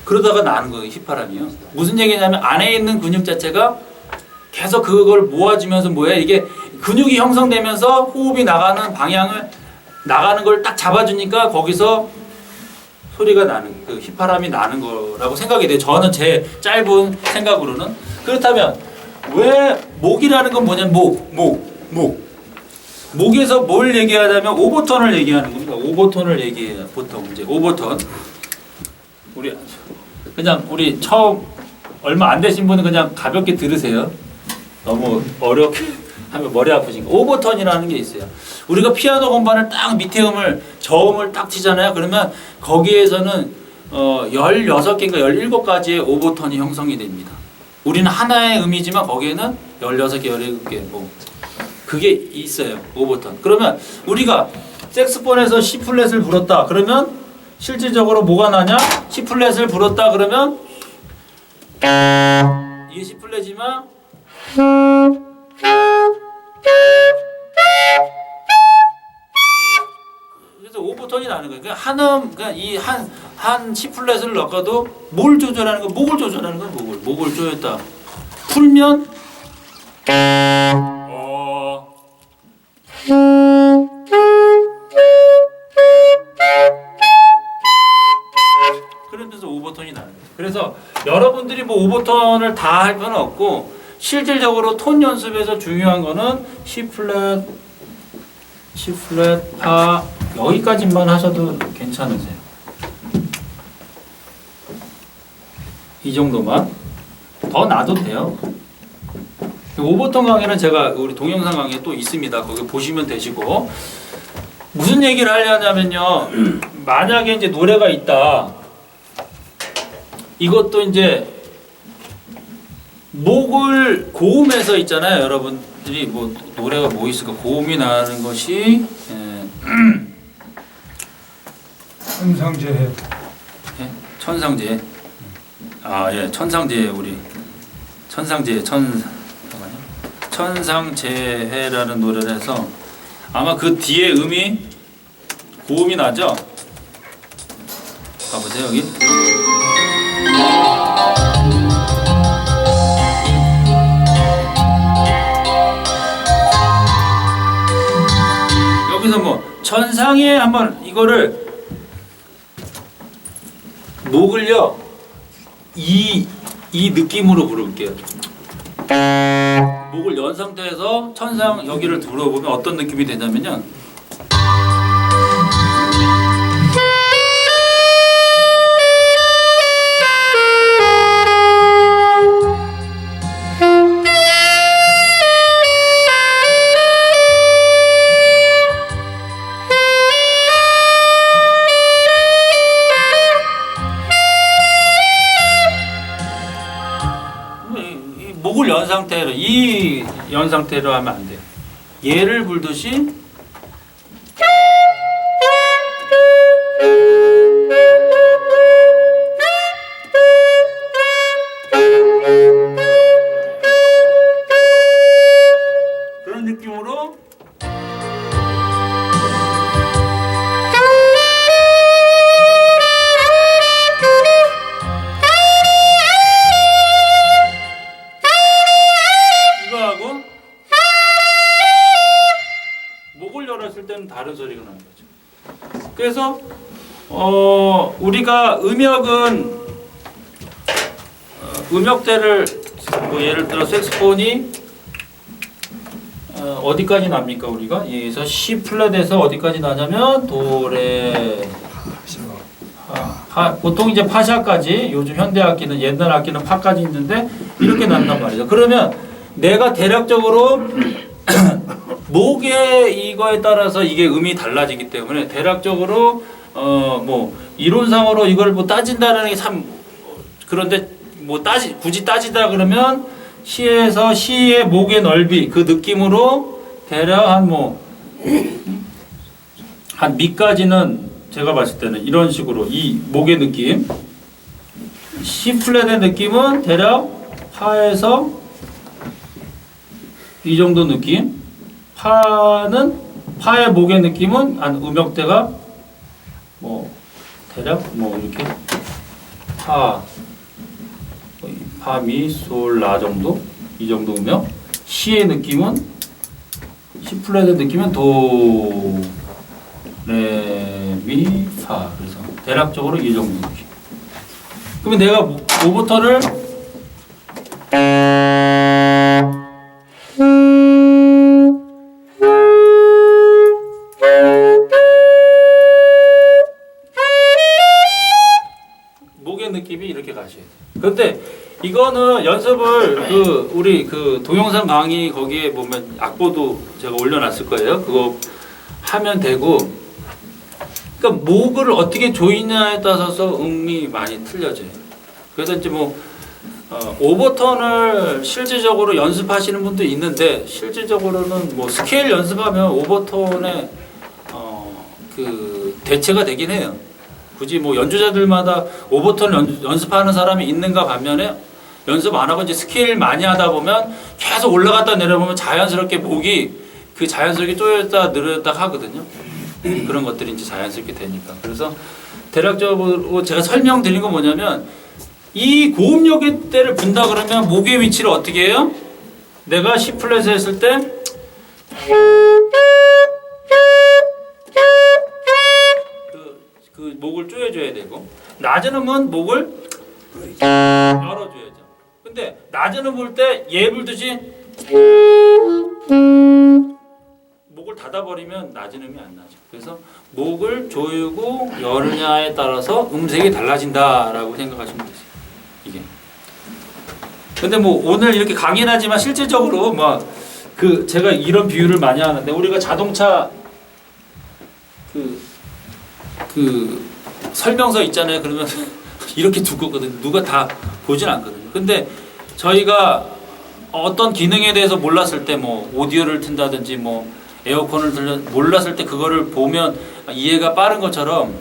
Speaker 1: 그러다가 나는 거예요. 휘파람이요. 무슨 얘기냐면 안에 있는 근육 자체가 계속 그걸 모아주면서 이게 근육이 형성되면서 호흡이 나가는 방향을 나가는 걸 딱 잡아주니까 거기서 소리가 나는 그 휘파람이 나는 거라고 생각이 돼요. 저는 제 짧은 생각으로는. 그렇다면 왜 목이라는 건 뭐냐면 목에서 뭘 얘기하자면 오버톤을 얘기하는 겁니다. 오버톤을 얘기해요. 보통 이제 오버톤. 우리 처음 얼마 안 되신 분은 그냥 가볍게 들으세요. 너무 어렵게 하면 머리 아프시니까. 오버톤이라는 게 있어요. 우리가 피아노 건반을 딱 밑에 저음을 딱 치잖아요. 그러면 거기에서는 16개인가 17가지의 오버톤이 형성이 됩니다. 우리는 하나의 음이지만 거기에는 16개, 17개 그게 있어요. 오버톤. 그러면 우리가 색스폰에서 C 플랫을 불었다. 그러면 실질적으로 뭐가 나냐? C 플랫을 불었다 그러면 이게 C 플랫이지만 그래서 오버톤이 나는 거예요. 그냥 이 한 C 플랫을 넣어도 뭘 조절하는 거? 목을 조절하는 거야. 목을 조였다. 풀면 그러면서 오버톤이 나는 거예요. 그래서 여러분들이 뭐 오버톤을 다 할 필요는 없고 실질적으로 톤 연습에서 중요한 거는 C 플랫, 파 여기까지만 하셔도 괜찮으세요. 이 정도만 더 놔도 돼요. 오버톤 강의는 제가 우리 동영상 강의에 또 있습니다. 거기 보시면 되시고 무슨 얘기를 하려냐면요. 만약에 이제 노래가 있다. 이것도 이제 목을 고음에서 있잖아요. 여러분들이 뭐 노래가 뭐 있을까? 고음이 나는 것이
Speaker 2: 천상재해.
Speaker 1: 천상재. 천상재 우리 천상재해라는 노래를 해서 아마 그 뒤에 음이 고음이 나죠? 가보세요 여기. 여기서 뭐 천상에 한번 이거를 목을요 이 느낌으로 부를게요. 목을 연 상태에서 천상 여기를 들어보면 어떤 느낌이 되냐면요. 상태로 이 연 상태로 하면 안 돼요. 얘를 불듯이 그런 느낌으로 이거 하고 목을 열었을 때는 다른 소리가 나는 거죠. 그래서 우리가 음역은 음역대를 뭐 예를 들어 색소폰이 어디까지 납니까 우리가? 여기서 C 플랫에서 어디까지 나냐면 도레 보통 이제 파샤까지 요즘 현대 악기는 옛날 악기는 파까지 있는데 이렇게 난단 말이죠. 그러면 내가 대략적으로 목의 이거에 따라서 이게 음이 달라지기 때문에 대략적으로 뭐 이론상으로 이걸 뭐 따진다는 게 참 그런데 뭐 굳이 따지다 그러면 시에서 시의 목의 넓이 그 느낌으로 대략 한 미까지는 제가 봤을 때는 이런 식으로 이 목의 느낌 C 플랫의 느낌은 대략 파에서 이 정도 느낌 파의 목의 느낌은 한 음역대가 뭐 대략 뭐 이렇게 파, 미, 솔, 라 정도? 이 정도 음역. 시의 느낌은 C 플랫의 느낌은 도, 레, 미, 파. 그래서 대략적으로 이 정도 느낌. 그러면 내가 오버턴을 목의 느낌이 이렇게 가셔야 돼요. 그런데 이거는 연습을 우리 동영상 강의 거기에 보면 악보도 제가 올려놨을 거예요. 그거 하면 되고, 그러니까 목을 어떻게 조이냐에 따라서 음이 많이 틀려져요. 그래서 이제 오버턴을 실질적으로 연습하시는 분도 있는데 실질적으로는 뭐 스케일 연습하면 오버턴에 대체가 되긴 해요. 굳이 뭐 연주자들마다 오버턴 연습하는 사람이 있는가 반면에 연습 안 하고 이제 스케일 많이 하다 보면 계속 올라갔다 내려보면 자연스럽게 목이 자연스럽게 쪼였다 늘었다 하거든요. 그런 것들이 이제 자연스럽게 되니까. 그래서 대략적으로 제가 설명드린 건 뭐냐면 이 고음역의 때를 분다 그러면 목의 위치를 어떻게 해요? 내가 C 플랫에 했을 때 그 목을 조여줘야 되고 낮은 음은 목을 열어줘야죠. 근데 낮은 음 불 때 얘 불듯이 목을 닫아버리면 낮은 음이 안 나죠. 그래서 목을 조이고 열느냐에 따라서 음색이 달라진다라고 생각하시면 되세요. 이게. 근데 뭐 오늘 이렇게 강의는 하지만 실질적으로 제가 이런 비유를 많이 하는데 우리가 자동차 설명서 있잖아요. 그러면 이렇게 두껍거든요. 누가 다 보진 않거든요. 근데 저희가 어떤 기능에 대해서 몰랐을 때 오디오를 튼다든지 에어컨을 몰랐을 때 그거를 보면 이해가 빠른 것처럼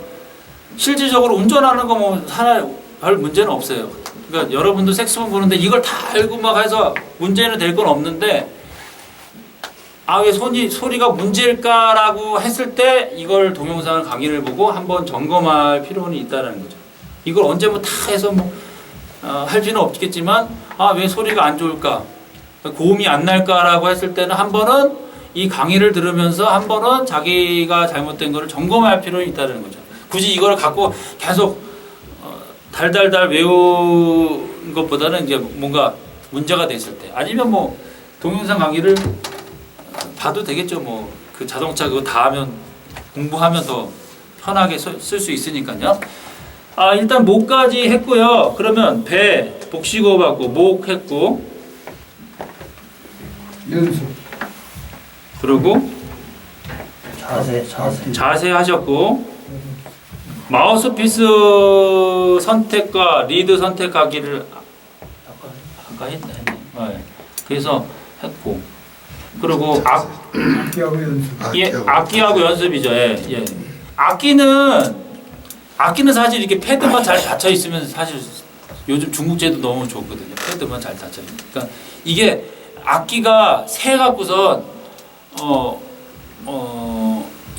Speaker 1: 실질적으로 운전하는 거 하나 별 문제는 없어요. 그러니까 여러분도 색소폰 보는데 이걸 다 알고 해서 문제는 될 건 없는데 왜 소리가 문제일까라고 했을 때 이걸 동영상을 강의를 보고 한번 점검할 필요는 있다는 거죠. 이걸 언제 다 해서 할 필요는 없겠지만 왜 소리가 안 좋을까? 고음이 안 날까라고 했을 때는 한 번은 이 강의를 들으면서 한 번은 자기가 잘못된 거를 점검할 필요는 있다는 거죠. 굳이 이걸 갖고 계속 달달달 외운 것보다는 이제 뭔가 문제가 됐을 때 아니면 동영상 강의를 봐도 되겠죠. 그 자동차 그거 다 하면 공부하면 더 편하게 쓸 수 있으니까요. 일단 목까지 했고요. 그러면 배 복식호흡 하고 목 했고
Speaker 2: 연습.
Speaker 1: 그리고 자세 하셨고 마우스피스 선택과 리드 선택하기를 아까 했네. 그래서 했고 그리고
Speaker 2: 악기하고 연습.
Speaker 1: 악기하고 연습이죠. 예. 악기는 사실 이렇게 패드만 잘 닫혀 있으면 사실 요즘 중국제도 너무 좋거든요. 패드만 잘 닫혀 있는. 그러니까 이게 악기가 세 갖고선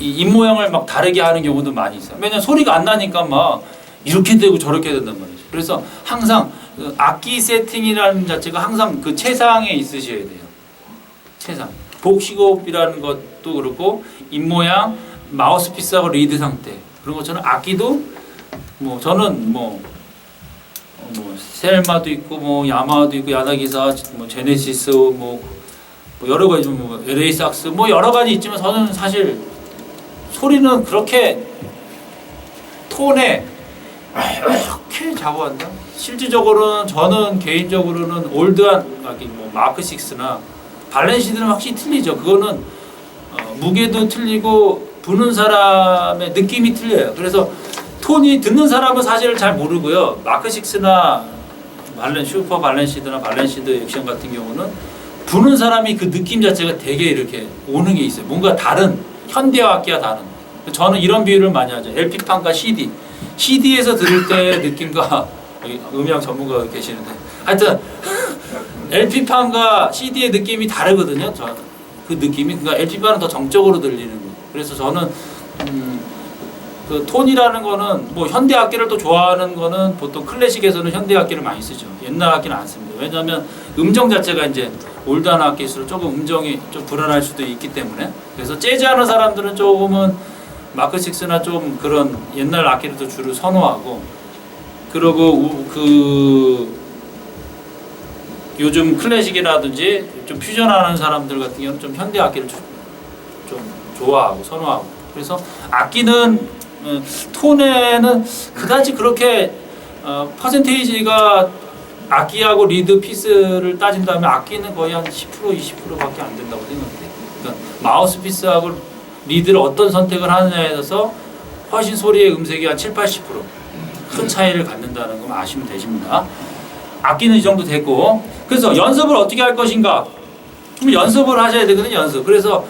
Speaker 1: 이 입 모양을 막 다르게 하는 경우도 많이 있어요. 왜냐면 소리가 안 나니까 막 이렇게 되고 저렇게 된단 말이죠. 그래서 항상 그 악기 세팅이라는 자체가 항상 그 최상에 있으셔야 돼요. 최상. 복식호흡이라는 것도 그렇고 입 모양, 마우스피스하고 리드 상태 그런 것처럼 악기도 뭐 저는 뭐 셀마도 있고 뭐 야마하도 있고 야나기사 뭐 제네시스 뭐 여러 가지 뭐 LA sak스 뭐 여러 가지 있지만 저는 사실 소리는 그렇게 톤에 이렇게 좌우한다. 실질적으로는 저는 개인적으로는 올드한 악기 뭐 마크 6나 발렌시드는 확실히 틀리죠. 그거는 무게도 틀리고 부는 사람의 느낌이 틀려요. 그래서 톤이 듣는 사람은 사실 잘 모르고요. 마크 6나 슈퍼 발렌시드나 발렌시드 액션 같은 경우는 부는 사람이 그 느낌 자체가 되게 이렇게 오는 게 있어요. 뭔가 다른 현대와 악기와 다른. 저는 이런 비유를 많이 하죠. LP판과 CD. CD에서 들을 때 느낌과 여기 음향 전문가가 계시는데 하여튼 LP판과 CD의 느낌이 다르거든요. 그 느낌이 그러니까 LP판은 더 정적으로 들리는 거예요. 그래서 저는 그 톤이라는 거는 뭐 현대 악기를 또 좋아하는 거는 보통 클래식에서는 현대 악기를 많이 쓰죠. 옛날 악기는 안 씁니다. 왜냐하면 음정 자체가 이제 올드한 악기일수록 조금 음정이 좀 불안할 수도 있기 때문에 그래서 재즈 하는 사람들은 조금은 마크 6나 좀 그런 옛날 악기를 또 주로 선호하고 그리고 그 요즘 클래식이라든지 좀 퓨전하는 사람들 같은 경우는 좀 현대 악기를 좀 좋아하고 선호하고 그래서 악기는 톤에는 그다지 그렇게 퍼센테이지가 악기하고 리드 피스를 따진다면 악기는 거의 한 10% 20%밖에 안 된다고 생각해요. 그러니까 마우스피스하고 리드를 어떤 선택을 하느냐에 따라서 훨씬 소리의 음색이 한 7, 80%큰 차이를 갖는다는 거 아시면 되십니다. 악기는 이 정도 됐고 그래서 연습을 어떻게 할 것인가 그럼 연습을 하셔야 되거든요. 연습. 그래서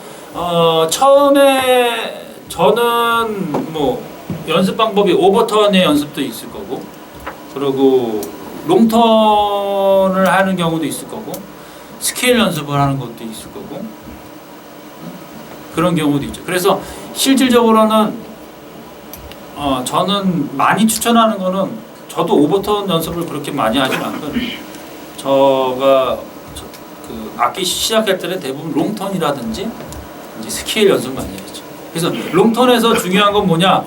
Speaker 1: 처음에 저는 뭐 연습 방법이 오버턴의 연습도 있을 거고 그리고 롱턴을 하는 경우도 있을 거고 스케일 연습을 하는 것도 있을 거고 그런 경우도 있죠. 그래서 실질적으로는 저는 많이 추천하는 거는 저도 오버턴 연습을 그렇게 많이 하진 않거든요. 제가 그 악기 시작할 때는 대부분 롱턴이라든지 이제 스케일 연습 많이 했죠. 그래서 롱턴에서 중요한 건 뭐냐?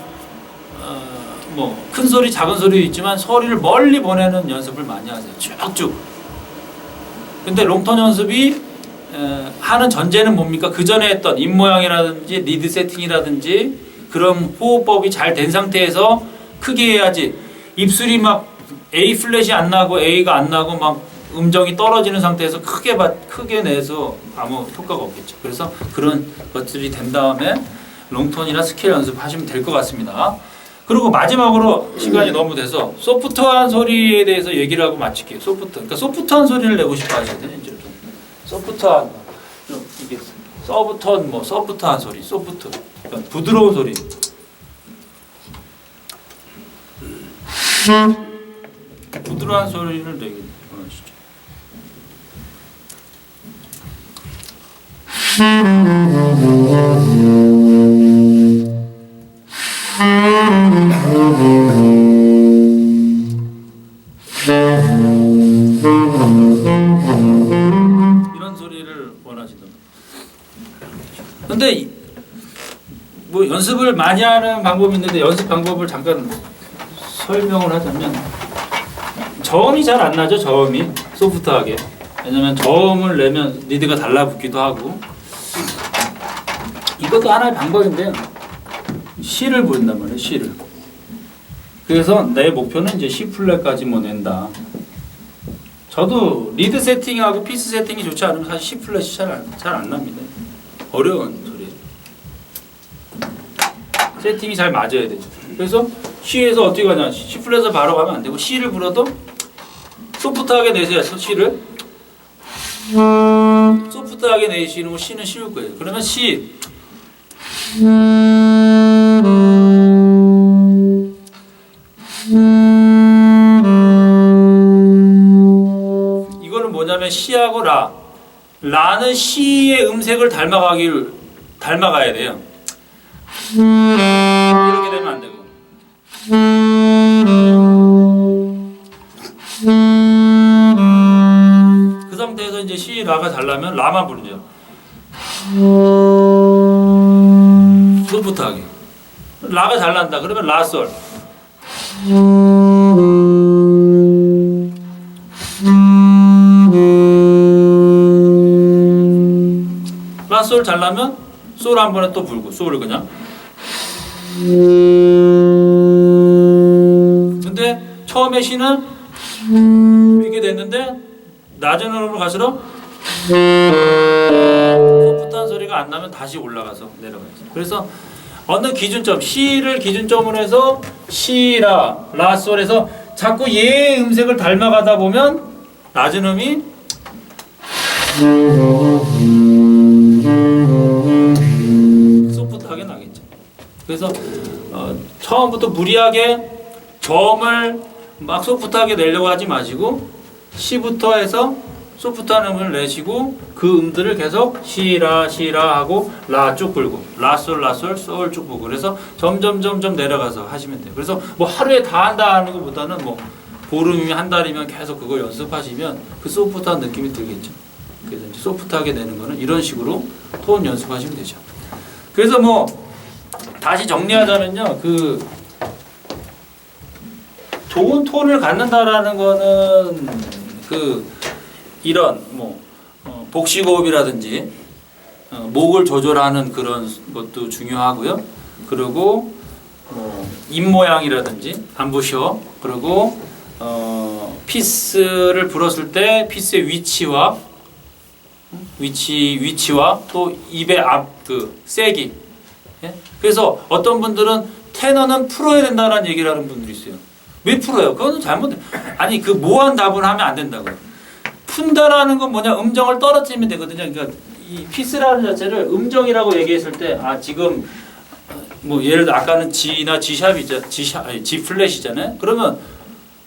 Speaker 1: 뭐 큰 소리, 작은 소리도 있지만 소리를 멀리 보내는 연습을 많이 하세요. 쭉쭉. 근데 롱턴 연습이 하는 전제는 뭡니까? 그 전에 했던 입 모양이라든지 리드 세팅이라든지 그런 호흡법이 잘 된 상태에서 크게 해야지. 입술이 막 A 플랫이 안 나고 A가 안 나고 막 음정이 떨어지는 상태에서 크게 내서 아무 효과가 없겠죠. 그래서 그런 것들이 된 다음에 롱톤이나 스케일 연습하시면 될 것 같습니다. 그리고 마지막으로 시간이 너무 돼서 소프트한 소리에 대해서 얘기를 하고 마칠게요. 그러니까 소프트한 소리를 내고 싶어 하셔야 돼요. 이제 좀 소프트한, 좀 이게 서브톤, 뭐 소프트한 소리, 소프트, 그러니까 부드러운 소리. 부드러운 소리를 내기 원하시죠. 이런 소리를 원하시던. 근데 뭐 연습을 많이 하는 방법이 있는데 연습 방법을 잠깐 설명을 하자면 저음이 잘 안 나죠. 저음이 소프트하게. 왜냐면 저음을 내면 리드가 달라붙기도 하고 이것도 하나의 방법인데요. C를 부른단 말이에요. C를. 그래서 내 목표는 이제 C 플랫까지 뭐 낸다. 저도 리드 세팅하고 피스 세팅이 좋지 않으면 사실 C 플랫이 잘 안 납니다. 어려운 소리예요. 세팅이 잘 맞아야 되죠. 그래서 C에서 어떻게 가냐? C 플랫에서 바로 가면 안 되고 C를 불어도 소프트하게 내세요. C를 소프트하게 내쉬는 거 C는 쉬울 거예요. 그러면 C 이거는 뭐냐면 C하고 라는 C의 음색을 닮아가야 돼요. 이렇게 되면 안 되고. 그 상태에서 이제 C, 라가 달라면 라만 부르죠. 소프트하게. 라가 잘난다. 그러면 라, 솔. 라, 솔 잘나면 솔 한 번에 또 불고 솔을 그냥. 근데 처음에 C는 이렇게 됐는데 낮은 음으로 갈수록 소프트한 소리가 안 나면 다시 올라가서 내려가야죠. 그래서 어느 기준점 C를 기준점으로 해서 C, 라, 솔에서 자꾸 얘의 음색을 닮아가다 보면 낮은 음이 소프트하게 나겠죠. 그래서 처음부터 무리하게 저음을 막 소프트하게 내려고 하지 마시고 C부터 해서 소프트한 음을 내시고 그 음들을 계속 시라 하고 라 쭉 불고 라솔 솔 쭉 불고 그래서 점점 내려가서 하시면 돼요. 그래서 뭐 하루에 다 한다 하는 것보다는 뭐 보름이면 한 달이면 계속 그걸 연습하시면 그 소프트한 느낌이 들겠죠. 그래서 이제 소프트하게 내는 거는 이런 식으로 톤 연습하시면 되죠. 그래서 뭐 다시 정리하자면요, 그 좋은 톤을 갖는다라는 거는 그 이런 뭐 복식호흡이라든지 목을 조절하는 그런 것도 중요하고요. 그리고 입 모양이라든지 안부셔, 그리고 피스를 불었을 때 피스의 위치와 또 입의 앞 그 세기. 예? 그래서 어떤 분들은 테너는 풀어야 된다는 얘기를 하는 분들이 있어요. 왜 풀어요? 그거는 잘못돼. 아니 그 모호한 답을 하면 안 된다고요. 푼다라는 건 뭐냐? 음정을 떨어뜨리면 되거든요. 그러니까 이 피스라는 자체를 음정이라고 얘기했을 때 지금 뭐 예를 들어 아까는 G나 G 플랫이잖아요. 그러면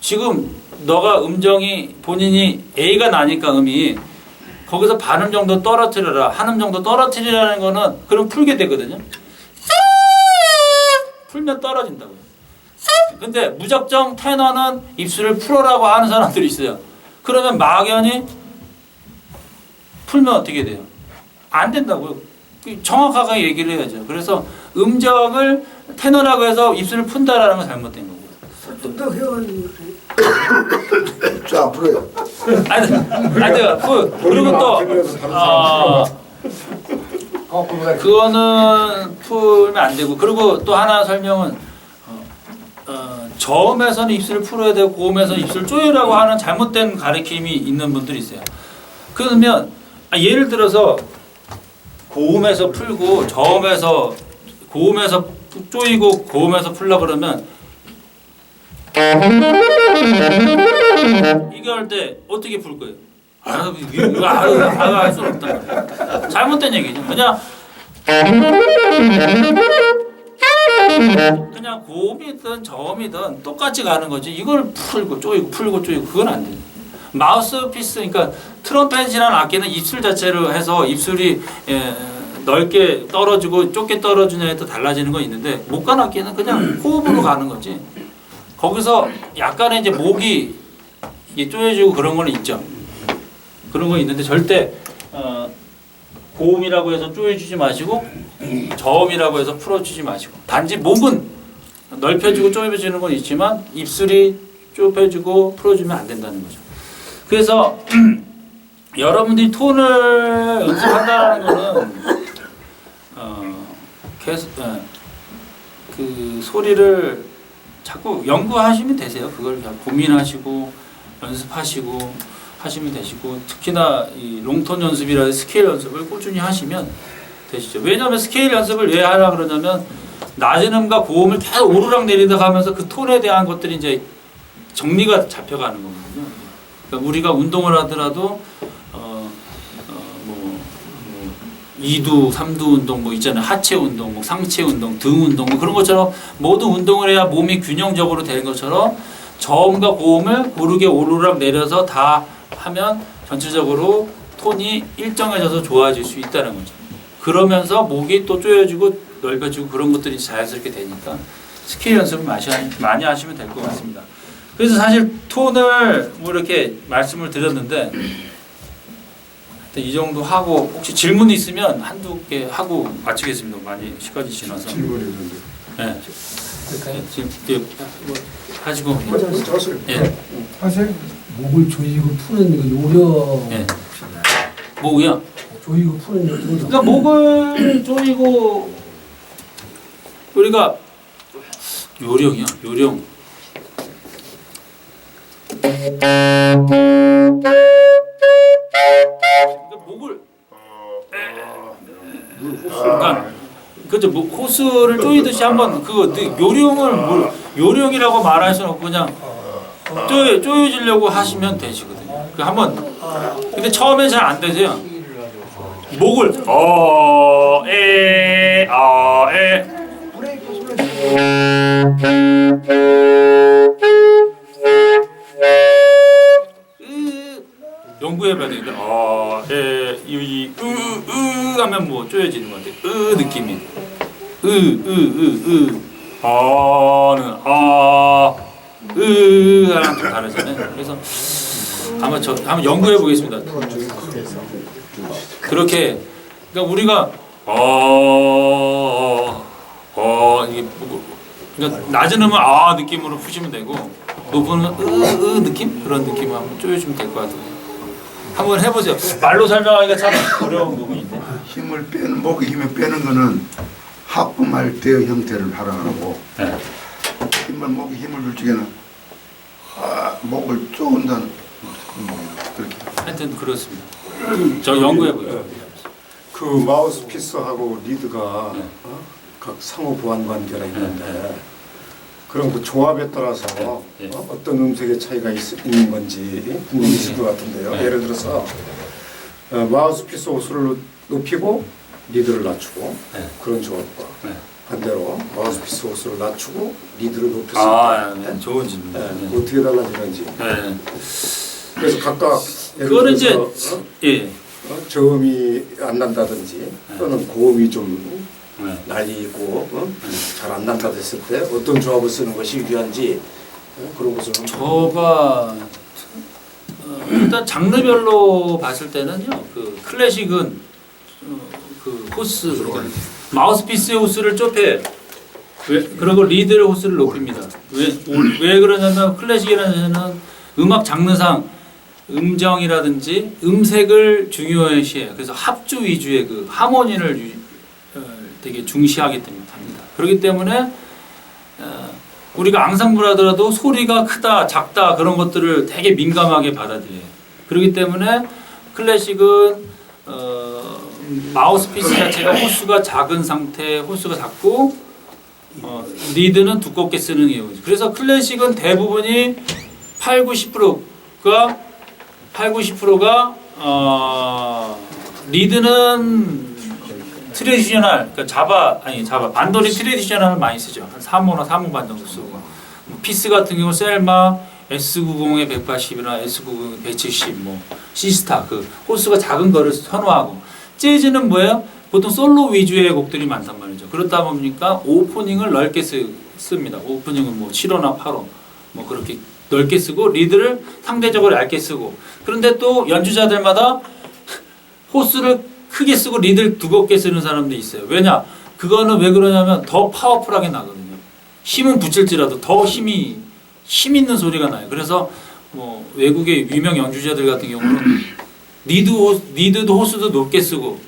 Speaker 1: 지금 너가 음정이 본인이 A가 나니까 음이 거기서 반음 정도 떨어뜨려라, 한음 정도 떨어뜨리라는 거는 그럼 풀게 되거든요. 풀면 떨어진다고요. 근데 무작정 테너는 입술을 풀어라고 하는 사람들이 있어요. 그러면 막연히 풀면 어떻게 돼요? 안 된다고요. 정확하게 얘기를 해야죠. 그래서 음정을 테너라고 해서 입술을 푼다라는 건 잘못된 거고요.
Speaker 2: 또 회원
Speaker 3: 자, 풀어요.
Speaker 1: 그리고 또 그거는 풀면 안 되고, 그리고 또 하나 설명은 저음에서는 입술을 풀어야 되고 고음에서는 입술을 조이라고 하는 잘못된 가르침이 있는 분들이 있어요. 그러면 예를 들어서 고음에서 풀고 고음에서 조이고 고음에서 풀라 그러면 이거 할 때 어떻게 풀 거예요? 할 수는 없다. 잘못된 얘기죠. 그냥 고음이든 저음이든 똑같이 가는 거지. 이걸 풀고 조이고 그건 안 돼요. 마우스피스, 그러니까 트럼펫이라는 악기는 입술 자체로 해서 입술이 넓게 떨어지고 좁게 떨어지냐에 또 달라지는 건 있는데, 목관 악기는 그냥 호흡으로 가는 거지. 거기서 약간의 이제 목이 이게 쪼여지고 그런 거는 있죠. 그런 거 있는데 절대 고음이라고 해서 쪼여주지 마시고 저음이라고 해서 풀어주지 마시고, 단지 목은 넓혀지고 좁혀지는 건 있지만 입술이 좁혀지고 풀어주면 안 된다는 거죠. 그래서 여러분들이 톤을 연습한다는 거는 계속 그 소리를 자꾸 연구하시면 되세요. 그걸 고민하시고 연습하시고 하시면 되시고, 특히나 이 롱톤 연습이라든지 스케일 연습을 꾸준히 하시면 되시죠. 왜냐하면 스케일 연습을 왜 하라 그러냐면 낮은 음과 고음을 계속 오르락 내리락 하면서 그 톤에 대한 것들이 이제 정리가 잡혀가는 거거든요. 그러니까 우리가 운동을 하더라도 2두, 3두 운동 뭐 있잖아요. 하체 운동, 뭐 상체 운동, 등 운동 뭐 그런 것처럼 모든 운동을 해야 몸이 균형적으로 되는 것처럼 저음과 고음을 고르게 오르락 내려서 다 하면 전체적으로 톤이 일정해져서 좋아질 수 있다는 거죠. 그러면서 목이 또 조여지고 넓어지고 그런 것들이 자연스럽게 되니까 스킬 연습을 많이 하시면 될 것 같습니다. 그래서 사실 톤을 뭐 이렇게 말씀을 드렸는데 이 정도 하고 혹시 질문 있으면 한두 개 하고 마치겠습니다. 많이 시간이 지나서.
Speaker 2: 질문이 있는데.
Speaker 1: 네. 지금 이렇게 뭐 하시고. 예.
Speaker 2: 하세요.
Speaker 4: 목을 조이고 푸는 그 요령.
Speaker 1: 예. 목이요.
Speaker 4: 조이고 푸는 요령.
Speaker 1: 그러니까 목을 조이고 우리가 요령이요. 요령. 그러니까 목을 그러니까 그죠. 뭐 호수를 조이듯이 한번 그 요령을 뭘 요령이라고 말할 수는 없고 그냥 조여지려고 하시면 되시거든요. 그 한번 근데 처음에 잘 안 되세요. 목을 연구해봐야 되는데 하면 뭐 쪼여지는 것 같아요. 느낌이 하랑 좀 다르잖아요. 그래서 한번 연구해 보겠습니다. 그렇게 그러니까 우리가 이게 그러니까 낮은 음은 느낌으로 푸시면 되고 높은 음은 느낌 그런 느낌으로 한번 쪼여주면 될 것 같아요. 한번 해보세요. 말로 설명하기가 참 어려운 부분인데.
Speaker 5: 힘을 빼는 목의 힘을 빼는 거는 하품할 때의 형태를 발언하고
Speaker 1: 네.
Speaker 5: 목에 힘을 줄 적에는 목을 쪼은다는 그렇게.
Speaker 1: 하여튼 그렇습니다. 저 연구해 보죠.
Speaker 3: 그 마우스피스하고 리드가
Speaker 1: 네.
Speaker 3: 각 상호 보완 관계가 있는데 그럼 그 조합에 따라서
Speaker 1: 네.
Speaker 3: 어떤 음색의 차이가 있는 건지 분명히 있을 것 같은데요.
Speaker 1: 네.
Speaker 3: 예를 들어서 마우스피스 호수를 높이고 리드를 낮추고
Speaker 1: 네.
Speaker 3: 그런 조합과
Speaker 1: 네.
Speaker 3: 반대로 마우스피스 호수를 낮추고 리드를 높였을 때
Speaker 1: 좋은 질문.
Speaker 3: 네. 어떻게 달라지는지.
Speaker 1: 네.
Speaker 3: 그래서 각각 예를
Speaker 1: 그거는 이제
Speaker 3: 들어서
Speaker 1: 예.
Speaker 3: 저음이 안 난다든지 또는 고음이 좀
Speaker 1: 네.
Speaker 3: 날리고 잘 안 난다 됐을 때 어떤 조합을 쓰는 것이 유리한지 그런 것을
Speaker 1: 저가 일단 장르별로 봤을 때는요. 그 클래식은 그 호스 그러니까 마우스피스의 호스를 좁혀요. 그리고 리드의 호스를 높입니다. 왜 그러냐면 클래식이라는 데는 음악 장르상 음정이라든지 음색을 중요시해요. 그래서 합주 위주의 그 하모니를 되게 중시하게 됩니다. 그렇기 때문에 우리가 앙상블 하더라도 소리가 크다, 작다 그런 것들을 되게 민감하게 받아들여요. 그렇기 때문에 클래식은 마우스피스 자체가 호수가 작은 상태, 호수가 작고 리드는 두껍게 쓰는 경우죠. 그래서 클래식은 대부분이 80-90%가 리드는 트레디셔널, 그러니까 반도리 트레디셔널을 많이 쓰죠. 한 3호나 3호 반 정도 쓰고. 피스 같은 경우 셀마, S90의 180이나 S90의 170, 뭐 시스타 그 호수가 작은 거를 선호하고. 재즈는 뭐예요? 보통 솔로 위주의 곡들이 많단 말이죠. 그렇다 보니까 오프닝을 넓게 씁니다. 오프닝은 뭐 7호나 8호 뭐 그렇게 넓게 쓰고 리드를 상대적으로 얇게 쓰고. 그런데 또 연주자들마다 호수를 크게 쓰고 리드를 두껍게 쓰는 사람도 있어요. 왜냐? 그거는 왜 그러냐면 더 파워풀하게 나거든요. 힘은 붙일지라도 더 힘 있는 소리가 나요. 그래서 뭐 외국의 유명 연주자들 같은 경우는 리드도 호수도 높게 쓰고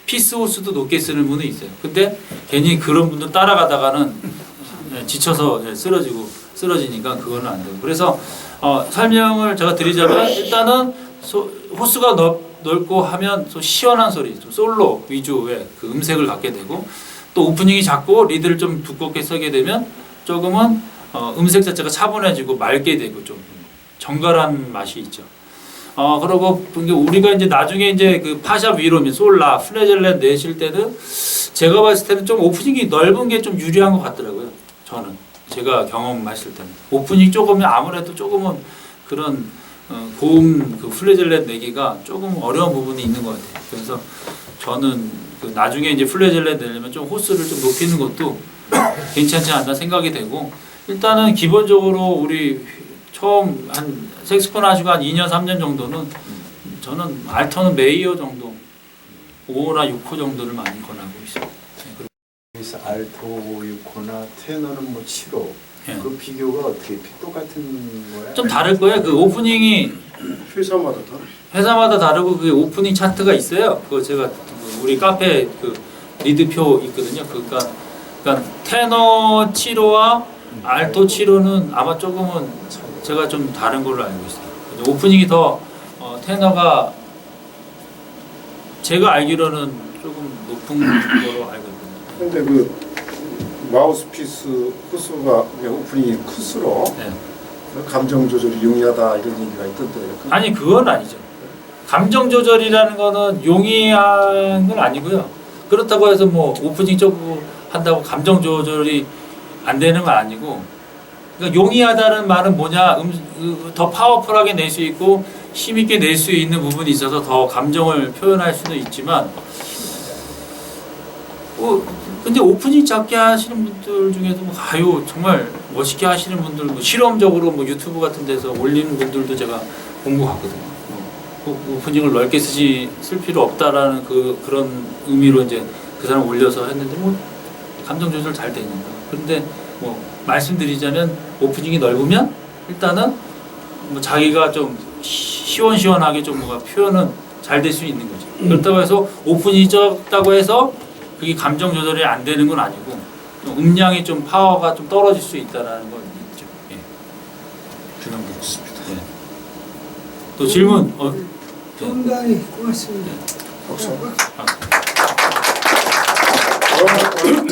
Speaker 1: 피스 호수도 높게 쓰는 분이 있어요. 근데 괜히 그런 분들 따라가다가는 지쳐서 쓰러지니까 그거는 안 되고. 그래서 설명을 제가 드리자면 일단은 호수가 넓고 하면 좀 시원한 소리, 좀 솔로 위주의 그 음색을 갖게 되고 또 오프닝이 작고 리드를 좀 두껍게 쓰게 되면 조금은 음색 자체가 차분해지고 맑게 되고 좀 정갈한 맛이 있죠. 그리고 우리가 이제 나중에 이제 그 파샵 위로 솔라, 플래젤렛 내실 때는 제가 봤을 때는 좀 오프닝이 넓은 게 좀 유리한 것 같더라고요. 저는 제가 경험했을 때는 오프닝 조금은 아무래도 조금은 그런 고음 그 플래젤렛 내기가 조금 어려운 부분이 있는 것 같아요. 그래서 저는 그 나중에 이제 플래젤렛 내려면 좀 호스를 좀 높이는 것도 괜찮지 않나 생각이 되고 일단은 기본적으로 우리 처음 한 색스폰 하시고 한 2년 3년 정도는 저는 알터는 메이어 정도 5호나 6호 정도를 많이 권하고 있어요.
Speaker 6: 그래서 알토 6호나 테너는 뭐 7호.
Speaker 1: 예.
Speaker 6: 그 비교가 어떻게 똑같은 거야?
Speaker 1: 좀 다를 거예요. 그 오프닝이
Speaker 3: 회사마다 다르.
Speaker 1: 회사마다 다르고 그 오프닝 차트가 있어요. 그거 제가 우리 카페 그 리드표 있거든요. 그러니까 테너 7호와 알토 7호는 아마 조금은 제가 좀 다른 걸로 알고 있어요. 오프닝이 더 테너가 제가 알기로는 조금 높은 걸로 알고 있거든요.
Speaker 7: 근데 그 마우스피스 호수가 오프닝이 클수록
Speaker 1: 네.
Speaker 7: 감정 조절이 용이하다 이런 얘기가 있던데.
Speaker 1: 아니 그건 아니죠. 감정 조절이라는 거는 용이한 건 아니고요. 그렇다고 해서 뭐 오프닝 쪽 한다고 감정 조절이 안 되는 건 아니고, 그러니까 용이하다는 말은 뭐냐, 더 파워풀하게 낼 수 있고 힘 있게 낼 수 있는 부분이 있어서 더 감정을 표현할 수도 있지만, 근데 오프닝 작게 하시는 분들 중에도 뭐 가요 정말 멋있게 하시는 분들, 뭐 실험적으로 뭐 유튜브 같은 데서 올리는 분들도 제가 본 것 같거든요. 오프닝을 넓게 쓸 필요 없다라는 그런 의미로 이제 그 사람 올려서 했는데 뭐 감정 조절 잘 되니까. 그런데 뭐 말씀드리자면 오프닝이 넓으면 일단은 뭐 자기가 좀 시원시원하게 좀 뭐가 표현은 잘 될 수 있는 거죠. 그렇다고 해서 오프닝이 적다고 해서 그게 감정 조절이 안 되는 건 아니고 좀 음량이 좀 파워가 좀 떨어질 수 있다라는 건 있죠. 예. 주는 그렇습니다. 예. 또 질문.
Speaker 4: 좋은 강의 고맙습니다.
Speaker 7: 박수.
Speaker 3: 그러면